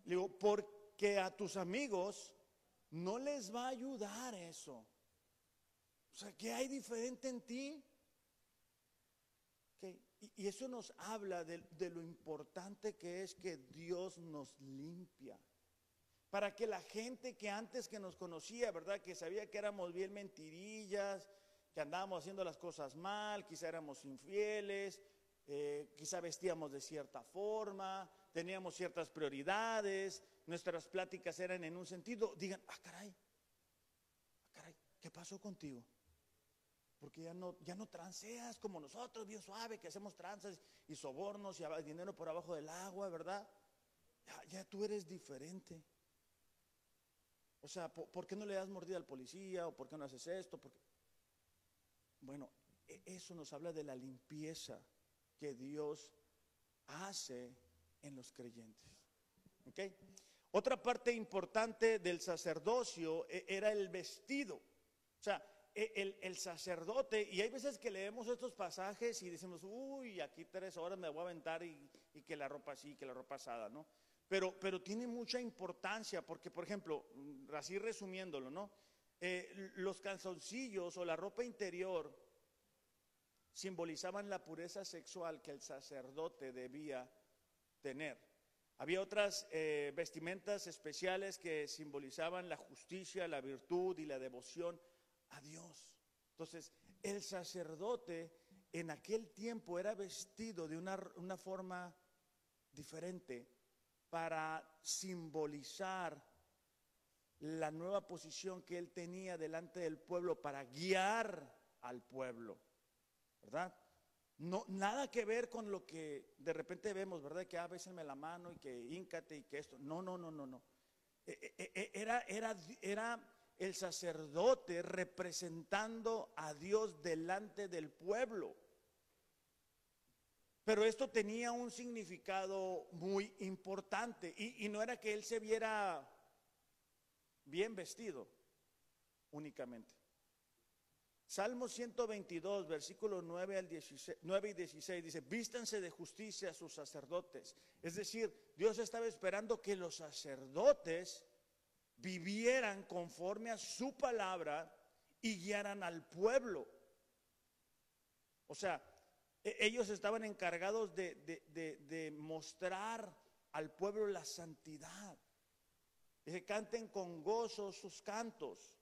Le digo, porque a tus amigos no les va a ayudar eso. O sea, ¿qué hay diferente en ti? Okay. Y eso nos habla de lo importante que es que Dios nos limpia. Para que la gente que antes que nos conocía, ¿verdad? Que sabía que éramos bien mentirillas, que andábamos haciendo las cosas mal, quizá éramos infieles, quizá vestíamos de cierta forma, teníamos ciertas prioridades, nuestras pláticas eran en un sentido, digan, caray, ¿qué pasó contigo? Porque ya no transeas como nosotros, bien suave, que hacemos tranzas y sobornos y dinero por abajo del agua, ¿verdad? Ya tú eres diferente. O sea, ¿por qué no le das mordida al policía? ¿O por qué no haces esto? Bueno, eso nos habla de la limpieza que Dios hace en los creyentes. ¿Ok? Otra parte importante del sacerdocio era el vestido. O sea, el sacerdote, y hay veces que leemos estos pasajes y decimos, uy, aquí 3 horas me voy a aventar y que la ropa así, que la ropa asada, ¿no? Pero tiene mucha importancia porque, por ejemplo, así resumiéndolo, ¿no? Los calzoncillos o la ropa interior simbolizaban la pureza sexual que el sacerdote debía tener. Había otras vestimentas especiales que simbolizaban la justicia, la virtud y la devoción a Dios. Entonces, el sacerdote en aquel tiempo era vestido de una forma diferente para simbolizar la nueva posición que él tenía delante del pueblo para guiar al pueblo, ¿verdad? No, nada que ver con lo que de repente vemos, ¿verdad? Que bésenme la mano y que híncate y que esto. No. Era el sacerdote representando a Dios delante del pueblo. Pero esto tenía un significado muy importante y no era que él se viera bien vestido únicamente. Salmo 122, versículos 9 y 16 dice, vístanse de justicia sus sacerdotes. Es decir, Dios estaba esperando que los sacerdotes vivieran conforme a su palabra y guiaran al pueblo. O sea, ellos estaban encargados de mostrar al pueblo la santidad. Dice, canten con gozo sus cantos.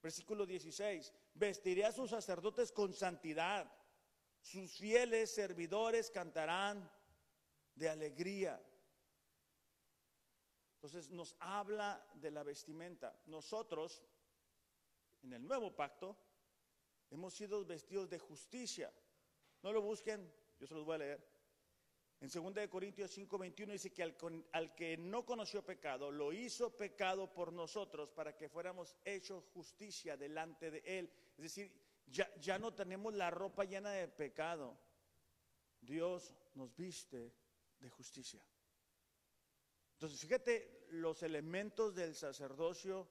Versículo 16, vestiré a sus sacerdotes con santidad, sus fieles servidores cantarán de alegría. Entonces nos habla de la vestimenta. Nosotros, en el nuevo pacto, hemos sido vestidos de justicia. No lo busquen, yo se los voy a leer. En 2 de Corintios 5:21 dice que al que no conoció pecado, lo hizo pecado por nosotros para que fuéramos hechos justicia delante de Él. Es decir, ya no tenemos la ropa llena de pecado. Dios nos viste de justicia. Entonces, fíjate los elementos del sacerdocio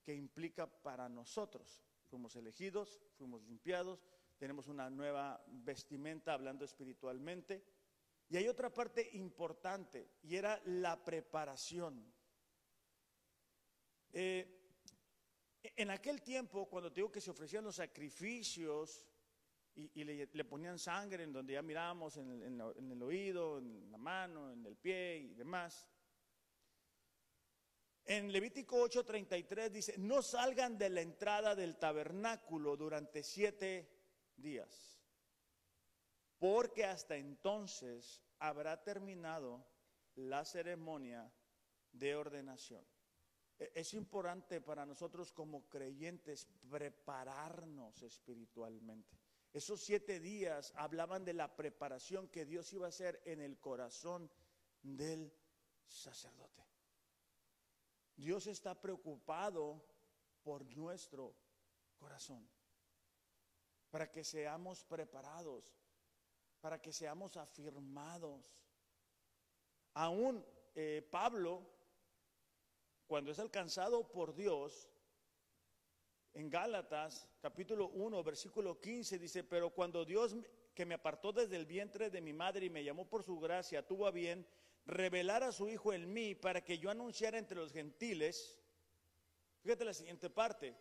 que implica para nosotros. Fuimos elegidos, fuimos limpiados, tenemos una nueva vestimenta hablando espiritualmente. Y hay otra parte importante y era la preparación. En aquel tiempo, cuando te digo que se ofrecían los sacrificios y le ponían sangre en donde ya mirábamos, en el oído, en la mano, en el pie y demás. En Levítico 8:33 dice, no salgan de la entrada del tabernáculo durante 7 días. Porque hasta entonces habrá terminado la ceremonia de ordenación. Es importante para nosotros como creyentes prepararnos espiritualmente. Esos 7 días hablaban de la preparación que Dios iba a hacer en el corazón del sacerdote. Dios está preocupado por nuestro corazón, para que seamos preparados, para que seamos afirmados. Aún Pablo, cuando es alcanzado por Dios, en Gálatas capítulo 1 versículo 15 dice, pero cuando Dios que me apartó desde el vientre de mi madre y me llamó por su gracia, tuvo a bien revelar a su Hijo en mí para que yo anunciara entre los gentiles. Fíjate la siguiente parte.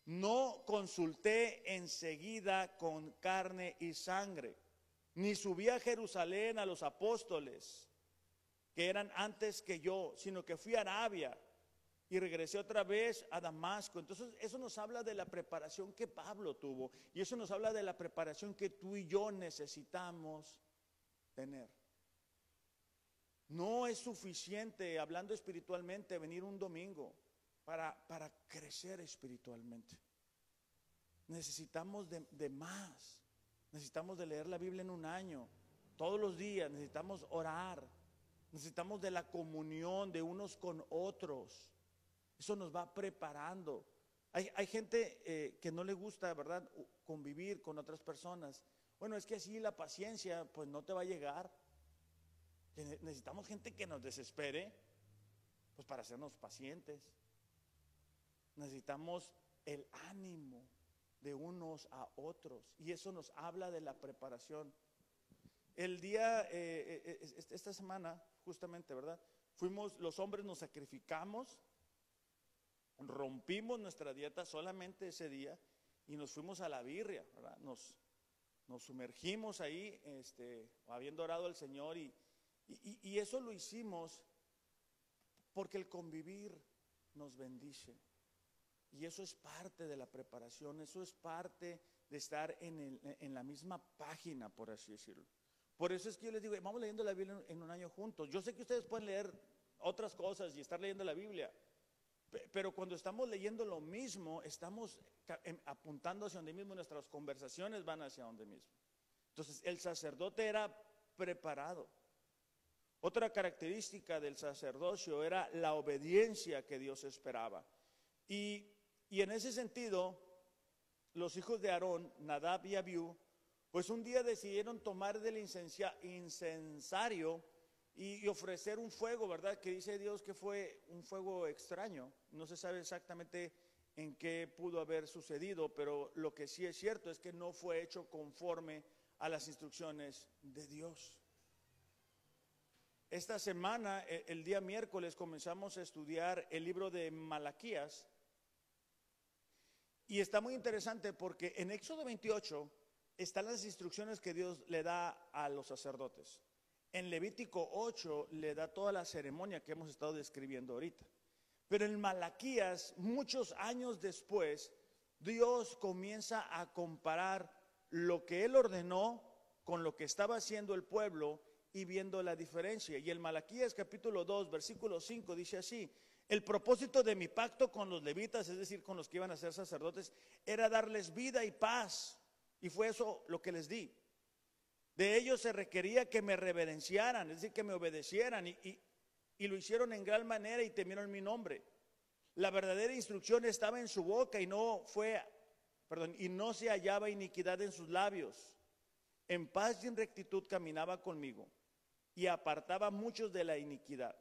No consulté enseguida con carne y sangre, ni subí a Jerusalén a los apóstoles que eran antes que yo, sino que fui a Arabia y regresé otra vez a Damasco. Entonces eso nos habla de la preparación que Pablo tuvo, y eso nos habla de la preparación que tú y yo necesitamos tener. No es suficiente, hablando espiritualmente, venir un domingo para crecer espiritualmente. Necesitamos de más. Necesitamos de leer la Biblia en un año, todos los días. Necesitamos orar, necesitamos de la comunión de unos con otros. Eso nos va preparando. Hay gente que no le gusta, ¿verdad?, convivir con otras personas. Bueno, es que así la paciencia pues no te va a llegar. Necesitamos gente que nos desespere pues para hacernos pacientes. Necesitamos el ánimo de unos a otros, y eso nos habla de la preparación. El día, esta semana justamente, ¿verdad?, los hombres nos sacrificamos, rompimos nuestra dieta solamente ese día y nos fuimos a la birria, ¿verdad? Nos sumergimos ahí, habiendo orado al Señor, y eso lo hicimos porque el convivir nos bendice. Y eso es parte de la preparación, eso es parte de estar en la misma página, por así decirlo. Por eso es que yo les digo, vamos leyendo la Biblia en un año juntos. Yo sé que ustedes pueden leer otras cosas y estar leyendo la Biblia, pero cuando estamos leyendo lo mismo, estamos apuntando hacia donde mismo, nuestras conversaciones van hacia donde mismo. Entonces, el sacerdote era preparado. Otra característica del sacerdocio era la obediencia que Dios esperaba. Y en ese sentido, los hijos de Aarón, Nadab y Abiú, pues un día decidieron tomar del incensario y ofrecer un fuego, ¿verdad?, que dice Dios que fue un fuego extraño. No se sabe exactamente en qué pudo haber sucedido, pero lo que sí es cierto es que no fue hecho conforme a las instrucciones de Dios. Esta semana, el día miércoles, comenzamos a estudiar el libro de Malaquías. Y está muy interesante porque en Éxodo 28 están las instrucciones que Dios le da a los sacerdotes. En Levítico 8 le da toda la ceremonia que hemos estado describiendo ahorita. Pero en Malaquías, muchos años después, Dios comienza a comparar lo que Él ordenó con lo que estaba haciendo el pueblo y viendo la diferencia. Y en Malaquías capítulo 2, versículo 5 dice así: el propósito de mi pacto con los levitas, es decir, con los que iban a ser sacerdotes, era darles vida y paz. Y fue eso lo que les di. De ellos se requería que me reverenciaran, es decir, que me obedecieran, y lo hicieron en gran manera y temieron mi nombre. La verdadera instrucción estaba en su boca y no se hallaba iniquidad en sus labios. En paz y en rectitud caminaba conmigo y apartaba muchos de la iniquidad.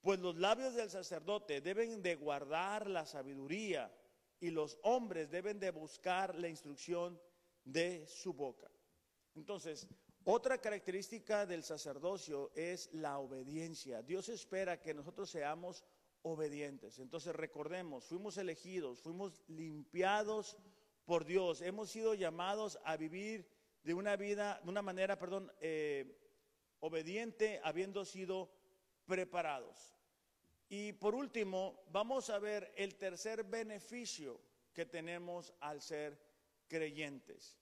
Pues los labios del sacerdote deben de guardar la sabiduría y los hombres deben de buscar la instrucción de su boca. Entonces, otra característica del sacerdocio es la obediencia. Dios espera que nosotros seamos obedientes. Entonces recordemos, fuimos elegidos, fuimos limpiados por Dios, hemos sido llamados a vivir de una manera, obediente, habiendo sido preparados. Y por último, vamos a ver el tercer beneficio que tenemos al ser creyentes.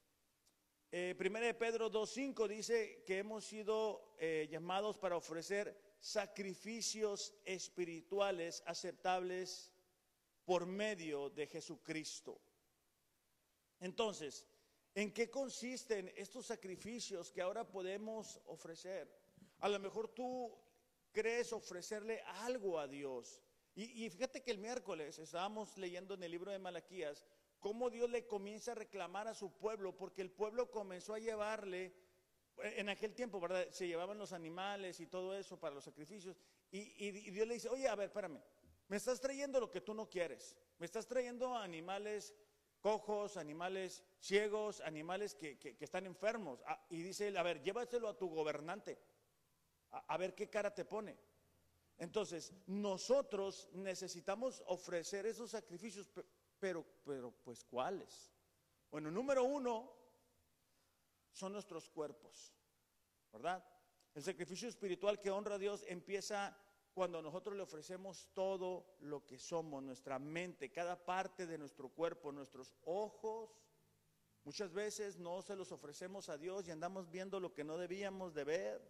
1 Pedro 2:5 dice que hemos sido llamados para ofrecer sacrificios espirituales aceptables por medio de Jesucristo. Entonces, ¿en qué consisten estos sacrificios que ahora podemos ofrecer? A lo mejor tú crees ofrecerle algo a Dios. Y fíjate que el miércoles estábamos leyendo en el libro de Malaquías cómo Dios le comienza a reclamar a su pueblo, porque el pueblo comenzó a llevarle, en aquel tiempo, ¿verdad? Se llevaban los animales y todo eso para los sacrificios, y Dios le dice, oye, a ver, espérame, me estás trayendo lo que tú no quieres, me estás trayendo animales cojos, animales ciegos, animales que están enfermos, y dice él, a ver, llévaselo a tu gobernante, a ver qué cara te pone. Entonces, nosotros necesitamos ofrecer esos sacrificios, pero pues ¿cuáles? Bueno, número uno son nuestros cuerpos, ¿verdad? El sacrificio espiritual que honra a Dios empieza cuando nosotros le ofrecemos todo lo que somos, nuestra mente, cada parte de nuestro cuerpo, nuestros ojos. Muchas veces no se los ofrecemos a Dios y andamos viendo lo que no debíamos de ver.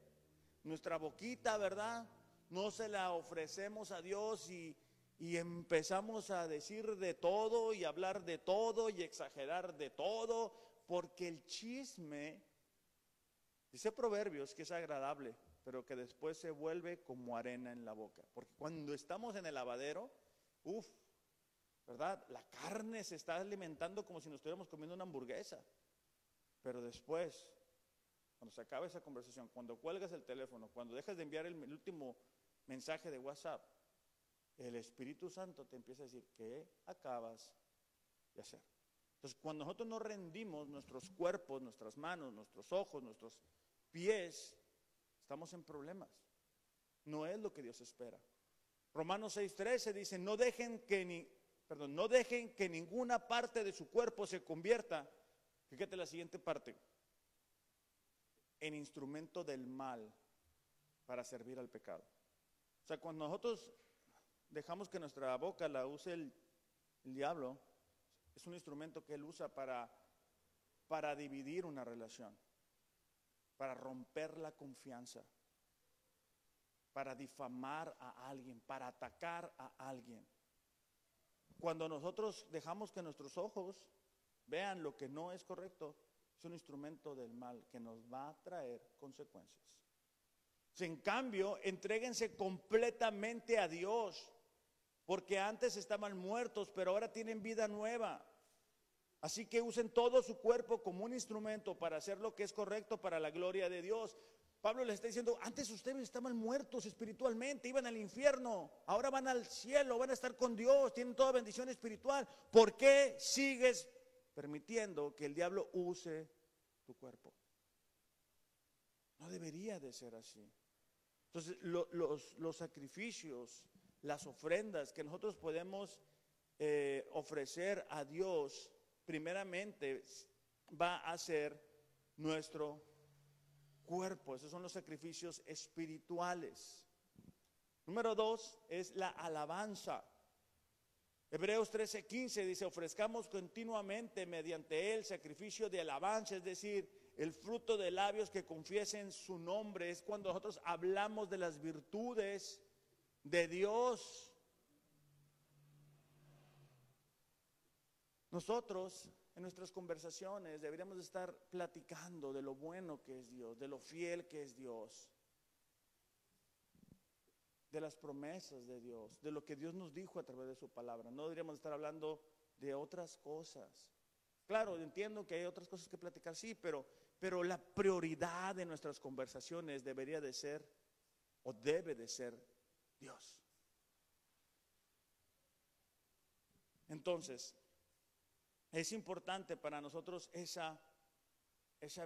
Nuestra boquita, ¿verdad? No se la ofrecemos a Dios y empezamos a decir de todo y hablar de todo y exagerar de todo, porque el chisme, dice Proverbios, que es agradable, pero que después se vuelve como arena en la boca. Porque cuando estamos en el lavadero, ¿verdad? La carne se está alimentando como si nos estuviéramos comiendo una hamburguesa. Pero después, cuando se acaba esa conversación, cuando cuelgas el teléfono, cuando dejas de enviar el último mensaje de WhatsApp, el Espíritu Santo te empieza a decir, ¿qué acabas de hacer? Entonces, cuando nosotros nos rendimos, nuestros cuerpos, nuestras manos, nuestros ojos, nuestros pies, estamos en problemas. No es lo que Dios espera. Romanos 6:13 dice, no dejen que ninguna parte de su cuerpo se convierta, fíjate la siguiente parte, en instrumento del mal para servir al pecado. O sea, cuando nosotros dejamos que nuestra boca la use el diablo, es un instrumento que él usa para dividir una relación, para romper la confianza, para difamar a alguien, para atacar a alguien. Cuando nosotros dejamos que nuestros ojos vean lo que no es correcto, es un instrumento del mal que nos va a traer consecuencias. En cambio, entréguense completamente a Dios, porque antes estaban muertos, pero ahora tienen vida nueva. Así que usen todo su cuerpo como un instrumento para hacer lo que es correcto para la gloria de Dios. Pablo les está diciendo, antes ustedes estaban muertos espiritualmente, iban al infierno, ahora van al cielo, van a estar con Dios, tienen toda bendición espiritual. ¿Por qué sigues permitiendo que el diablo use tu cuerpo? No debería de ser así. Entonces, los sacrificios, las ofrendas que nosotros podemos ofrecer a Dios, primeramente va a ser nuestro cuerpo. Esos son los sacrificios espirituales. Número 2 es la alabanza. Hebreos 13:15 dice, ofrezcamos continuamente mediante él sacrificio de alabanza, es decir, el fruto de labios que confiesen su nombre. Es cuando nosotros hablamos de las virtudes de Dios. Nosotros en nuestras conversaciones deberíamos estar platicando de lo bueno que es Dios, de lo fiel que es Dios, de las promesas de Dios, de lo que Dios nos dijo a través de su palabra. No deberíamos estar hablando de otras cosas. Claro, entiendo que hay otras cosas que platicar, sí, pero la prioridad de nuestras conversaciones debería de ser, o debe de ser, Dios. Entonces, es importante para nosotros esa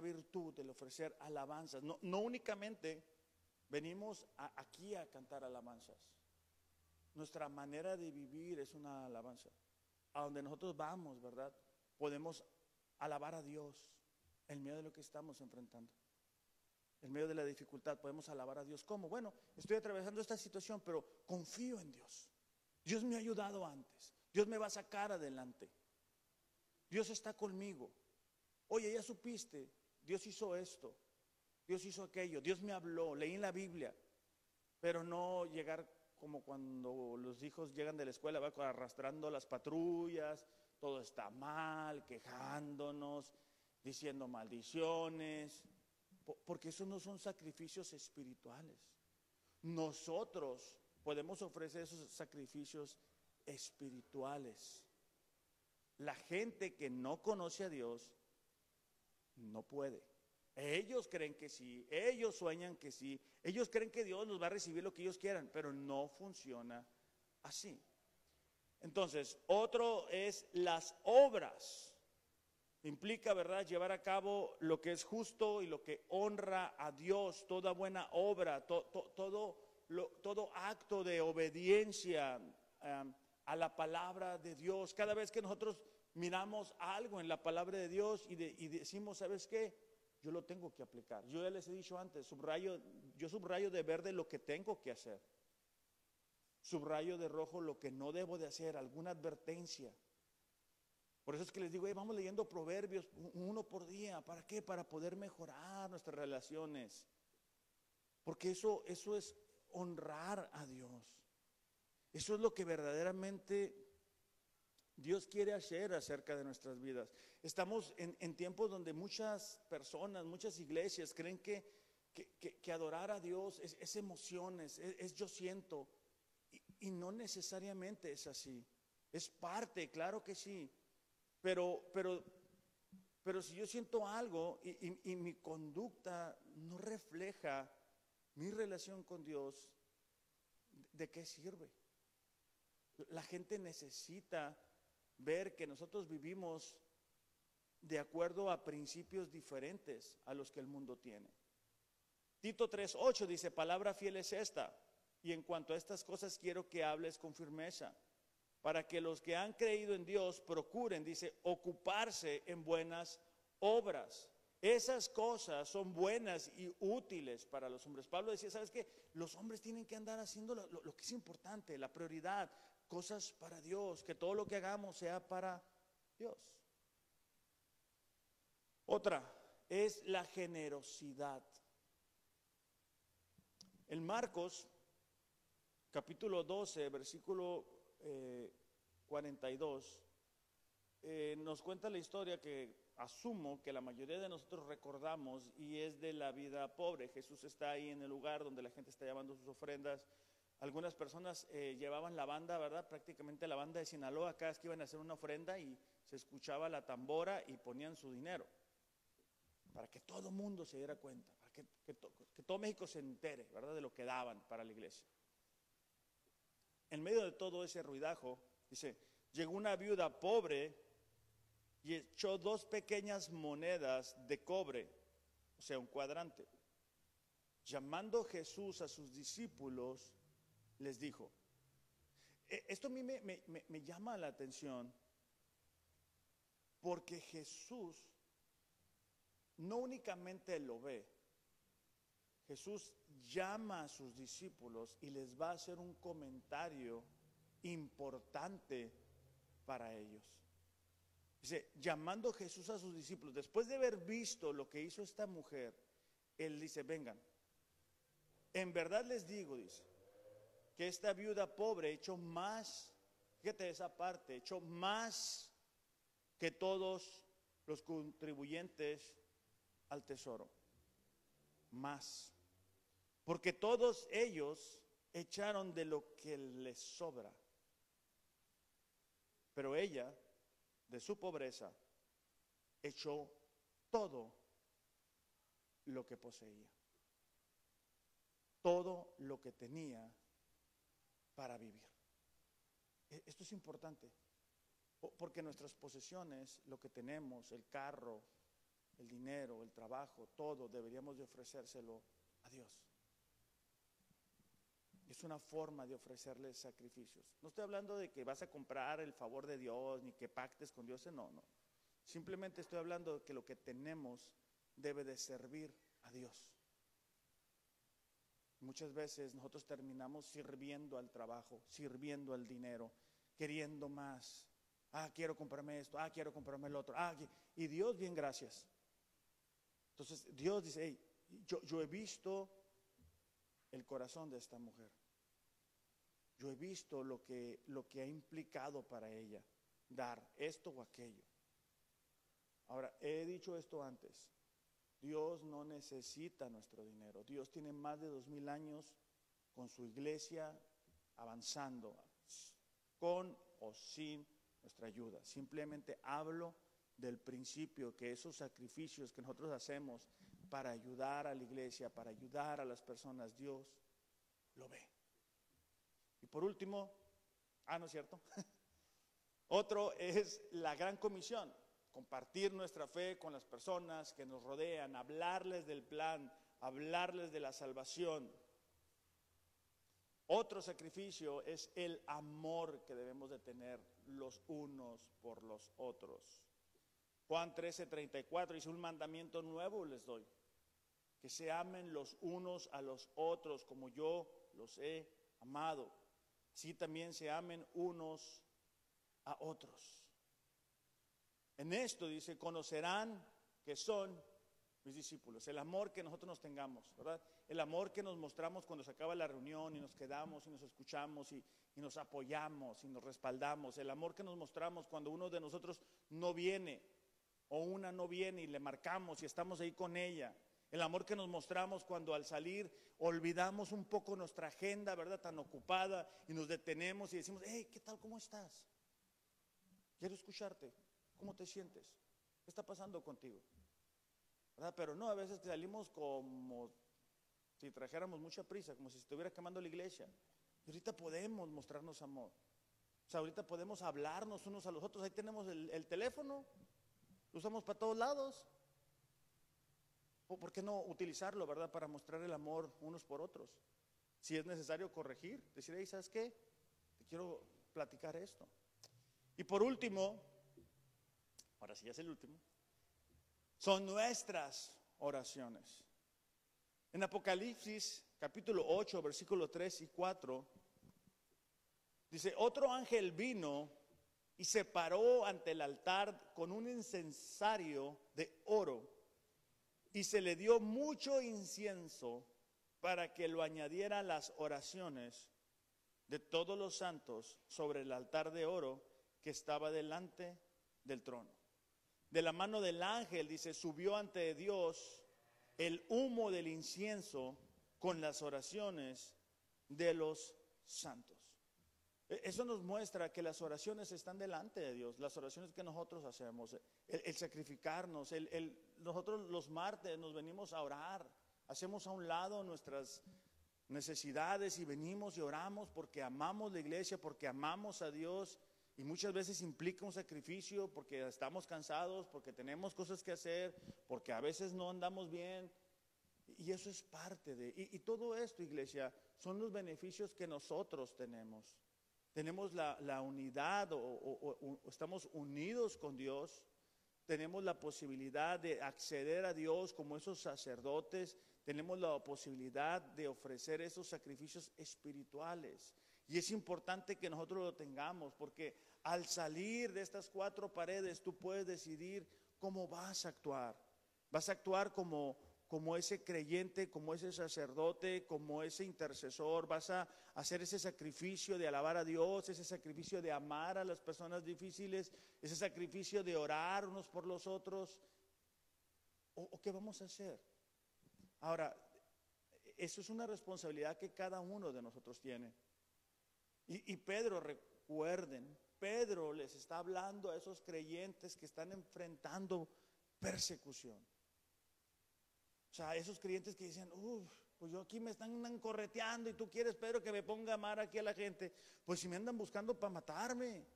virtud de ofrecer alabanzas. No únicamente venimos aquí a cantar alabanzas. Nuestra manera de vivir es una alabanza. A donde nosotros vamos, ¿verdad? Podemos alabar a Dios en medio de lo que estamos enfrentando. En medio de la dificultad podemos alabar a Dios. ¿Cómo? Bueno, estoy atravesando esta situación, pero confío en Dios. Dios me ha ayudado antes. Dios me va a sacar adelante. Dios está conmigo. Oye, ya supiste, Dios hizo esto, Dios hizo aquello, Dios me habló, leí en la Biblia. Pero no llegar como cuando los hijos llegan de la escuela, va arrastrando las patrullas, todo está mal, quejándonos, diciendo maldiciones, porque esos no son sacrificios espirituales. Nosotros podemos ofrecer esos sacrificios espirituales. La gente que no conoce a Dios no puede. Ellos creen que sí, ellos sueñan que sí, ellos creen que Dios los va a recibir lo que ellos quieran, pero no funciona así. Entonces, otro es las obras. Implica, ¿verdad?, llevar a cabo lo que es justo y lo que honra a Dios, toda buena obra, todo acto de obediencia a la palabra de Dios. Cada vez que nosotros miramos algo en la palabra de Dios y decimos, ¿sabes qué? Yo lo tengo que aplicar. Yo ya les he dicho antes, yo subrayo de verde lo que tengo que hacer. Subrayo de rojo lo que no debo de hacer, alguna advertencia. Por eso es que les digo, vamos leyendo Proverbios uno por día. ¿Para qué? Para poder mejorar nuestras relaciones. Porque eso es honrar a Dios. Eso es lo que verdaderamente Dios quiere hacer acerca de nuestras vidas. Estamos en tiempos donde muchas personas, muchas iglesias creen que adorar a Dios es emociones, es yo siento. Y no necesariamente es así. Es parte, claro que sí. Pero si yo siento algo y mi conducta no refleja mi relación con Dios, ¿de qué sirve? La gente necesita ver que nosotros vivimos de acuerdo a principios diferentes a los que el mundo tiene. Tito 3:8 dice, palabra fiel es esta, y en cuanto a estas cosas quiero que hables con firmeza, para que los que han creído en Dios procuren, dice, ocuparse en buenas obras. Esas cosas son buenas y útiles para los hombres. Pablo decía, ¿sabes qué? Los hombres tienen que andar haciendo lo que es importante, la prioridad, cosas para Dios, que todo lo que hagamos sea para Dios. Otra es la generosidad. En Marcos, capítulo 12, versículo 42, nos cuenta la historia que asumo que la mayoría de nosotros recordamos y es de la vida pobre. Jesús está ahí en el lugar donde la gente está llevando sus ofrendas. Algunas personas llevaban la banda, ¿verdad? Prácticamente la banda de Sinaloa, cada vez que iban a hacer una ofrenda y se escuchaba la tambora y ponían su dinero. Para que todo el mundo se diera cuenta, para que todo México se entere, ¿verdad?, de lo que daban para la iglesia. En medio de todo ese ruidajo, dice, llegó una viuda pobre y echó 2 pequeñas monedas de cobre, o sea, un cuadrante. Llamando Jesús a sus discípulos, les dijo, esto a mí me llama la atención, porque Jesús no únicamente lo ve, Jesús llama a sus discípulos y les va a hacer un comentario importante para ellos. Dice, llamando Jesús a sus discípulos, después de haber visto lo que hizo esta mujer, Él dice, vengan, en verdad les digo, dice, que esta viuda pobre echó más, fíjate esa parte, echó más que todos los contribuyentes al tesoro. Más. Porque todos ellos echaron de lo que les sobra. Pero ella, de su pobreza, echó todo lo que poseía. Todo lo que tenía para vivir. Esto es importante, porque nuestras posesiones, lo que tenemos, el carro, el dinero, el trabajo, todo deberíamos de ofrecérselo a Dios. Es una forma de ofrecerle sacrificios. No estoy hablando de que vas a comprar el favor de Dios, ni que pactes con Dios, no. Simplemente estoy hablando de que lo que tenemos debe de servir a Dios. Muchas veces nosotros terminamos sirviendo al trabajo, sirviendo al dinero, queriendo más. Quiero comprarme esto, quiero comprarme el otro. Y Dios, bien, gracias. Entonces Dios dice, hey, yo he visto el corazón de esta mujer. Yo he visto lo que ha implicado para ella dar esto o aquello. Ahora, he dicho esto antes. Dios no necesita nuestro dinero. Dios tiene más de 2000 años con su iglesia avanzando, con o sin nuestra ayuda. Simplemente hablo del principio que esos sacrificios que nosotros hacemos para ayudar a la iglesia, para ayudar a las personas, Dios lo ve. Y por último, ¿no es cierto? Otro es la gran comisión. Compartir nuestra fe con las personas que nos rodean, hablarles del plan, hablarles de la salvación. Otro sacrificio es el amor que debemos de tener los unos por los otros. Juan 13:34 dice: un mandamiento nuevo les doy, que se amen los unos a los otros como yo los he amado. Así también se amen unos a otros. En esto dice, conocerán que son mis discípulos. El amor que nosotros nos tengamos, ¿verdad? El amor que nos mostramos cuando se acaba la reunión y nos quedamos y nos escuchamos y nos apoyamos y nos respaldamos. El amor que nos mostramos cuando uno de nosotros no viene o una no viene y le marcamos y estamos ahí con ella. El amor que nos mostramos cuando al salir olvidamos un poco nuestra agenda, ¿verdad? Tan ocupada, y nos detenemos y decimos, hey, ¿qué tal? ¿Cómo estás? Quiero escucharte. ¿Cómo te sientes? ¿Qué está pasando contigo? ¿Verdad? Pero no, a veces salimos como si trajéramos mucha prisa, como si se estuviera quemando la iglesia. Y ahorita podemos mostrarnos amor. O sea, ahorita podemos hablarnos unos a los otros. Ahí tenemos el teléfono, lo usamos para todos lados. ¿Por qué no utilizarlo, verdad? Para mostrar el amor unos por otros. Si es necesario corregir, decir, hey, ¿sabes qué? Te quiero platicar esto. Y por último, ahora sí ya es el último, son nuestras oraciones. En Apocalipsis capítulo 8, versículos 3 y 4, dice, otro ángel vino y se paró ante el altar con un incensario de oro y se le dio mucho incienso para que lo añadiera a las oraciones de todos los santos sobre el altar de oro que estaba delante del trono. De la mano del ángel, dice, subió ante Dios el humo del incienso con las oraciones de los santos. Eso nos muestra que las oraciones están delante de Dios, las oraciones que nosotros hacemos, el sacrificarnos, nosotros los martes nos venimos a orar, hacemos a un lado nuestras necesidades y venimos y oramos porque amamos la iglesia, porque amamos a Dios. Y muchas veces implica un sacrificio porque estamos cansados, porque tenemos cosas que hacer, porque a veces no andamos bien. Y eso es parte de... Y todo esto, iglesia, son los beneficios que nosotros tenemos. Tenemos la unidad o estamos unidos con Dios. Tenemos la posibilidad de acceder a Dios como esos sacerdotes. Tenemos la posibilidad de ofrecer esos sacrificios espirituales. Y es importante que nosotros lo tengamos, porque al salir de estas cuatro paredes tú puedes decidir cómo vas a actuar. Vas a actuar como como ese creyente, como ese sacerdote, como ese intercesor. Vas a hacer ese sacrificio de alabar a Dios, ese sacrificio de amar a las personas difíciles, ese sacrificio de orar unos por los otros. ¿O qué vamos a hacer? Ahora, eso es una responsabilidad que cada uno de nosotros tiene. Y Pedro, recuerden, Pedro les está hablando a esos creyentes que están enfrentando persecución. O sea, esos creyentes que dicen, pues yo aquí me están correteando y tú quieres, Pedro, que me ponga a amar aquí a la gente. Pues si me andan buscando para matarme.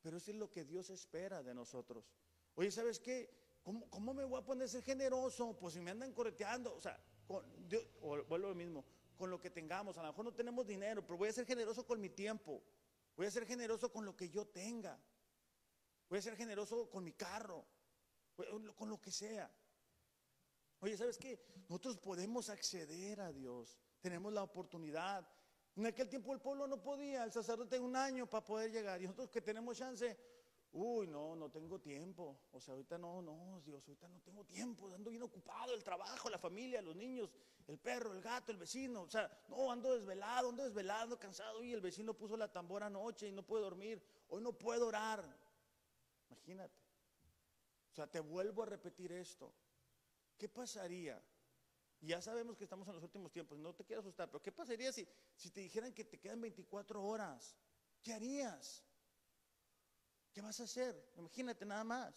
Pero eso es lo que Dios espera de nosotros. Oye, ¿sabes qué? ¿Cómo me voy a poner a ser generoso? Pues si me andan correteando. O sea, vuelvo a lo mismo, con lo que tengamos. A lo mejor no tenemos dinero, pero voy a ser generoso con mi tiempo. Voy a ser generoso con lo que yo tenga. Voy a ser generoso con mi carro, con lo que sea. Oye, ¿sabes qué? Nosotros podemos acceder a Dios. Tenemos la oportunidad. En aquel tiempo el pueblo no podía, el sacerdote 1 año para poder llegar. Y nosotros que tenemos chance, no tengo tiempo. O sea, ahorita no, Dios, ahorita no tengo tiempo. Ando bien ocupado, el trabajo, la familia, los niños, el perro, el gato, el vecino. O sea, no, ando desvelado, cansado. Y el vecino puso la tambora anoche y no puedo dormir. Hoy no puedo orar. Imagínate. O sea, te vuelvo a repetir esto. ¿Qué pasaría? Y ya sabemos que estamos en los últimos tiempos, no te quiero asustar, pero ¿qué pasaría si te dijeran que te quedan 24 horas? ¿Qué harías? ¿Qué vas a hacer? Imagínate nada más.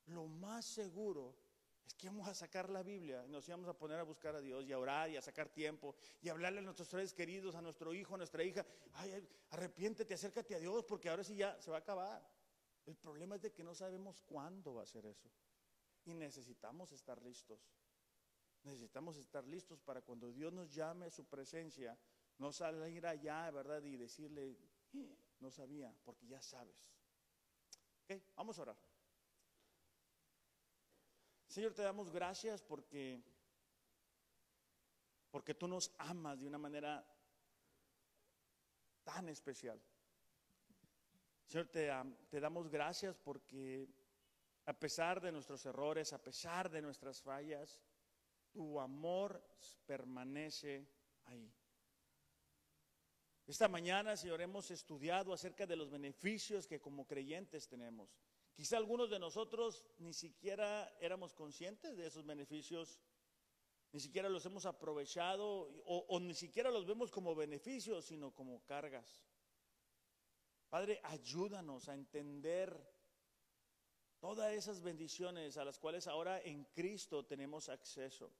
Lo más seguro es que vamos a sacar la Biblia y nos íbamos a poner a buscar a Dios y a orar y a sacar tiempo y a hablarle a nuestros seres queridos, a nuestro hijo, a nuestra hija. Ay, arrepiéntete, acércate a Dios porque ahora sí ya se va a acabar. El problema es de que no sabemos cuándo va a ser eso. Y necesitamos estar listos. Necesitamos estar listos para cuando Dios nos llame a su presencia, no salir allá, ¿verdad? Y decirle, no sabía, porque ya sabes. Ok, vamos a orar. Señor, te damos gracias porque tú nos amas de una manera tan especial. Señor, te damos gracias porque a pesar de nuestros errores, a pesar de nuestras fallas, tu amor permanece ahí. Esta mañana, Señor, hemos estudiado acerca de los beneficios que como creyentes tenemos. Quizá algunos de nosotros ni siquiera éramos conscientes de esos beneficios, ni siquiera los hemos aprovechado o ni siquiera los vemos como beneficios, sino como cargas. Padre, ayúdanos a entender todas esas bendiciones a las cuales ahora en Cristo tenemos acceso.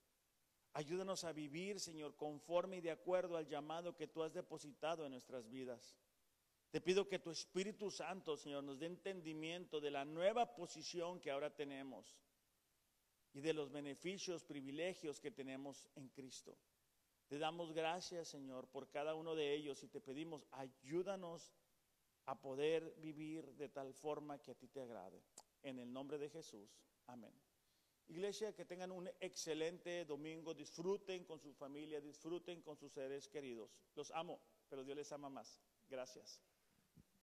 Ayúdanos a vivir, Señor, conforme y de acuerdo al llamado que tú has depositado en nuestras vidas. Te pido que tu Espíritu Santo, Señor, nos dé entendimiento de la nueva posición que ahora tenemos y de los beneficios, privilegios que tenemos en Cristo. Te damos gracias, Señor, por cada uno de ellos y te pedimos, ayúdanos a poder vivir de tal forma que a ti te agrade. En el nombre de Jesús, amén. Iglesia, que tengan un excelente domingo, disfruten con su familia, disfruten con sus seres queridos. Los amo, pero Dios les ama más. Gracias.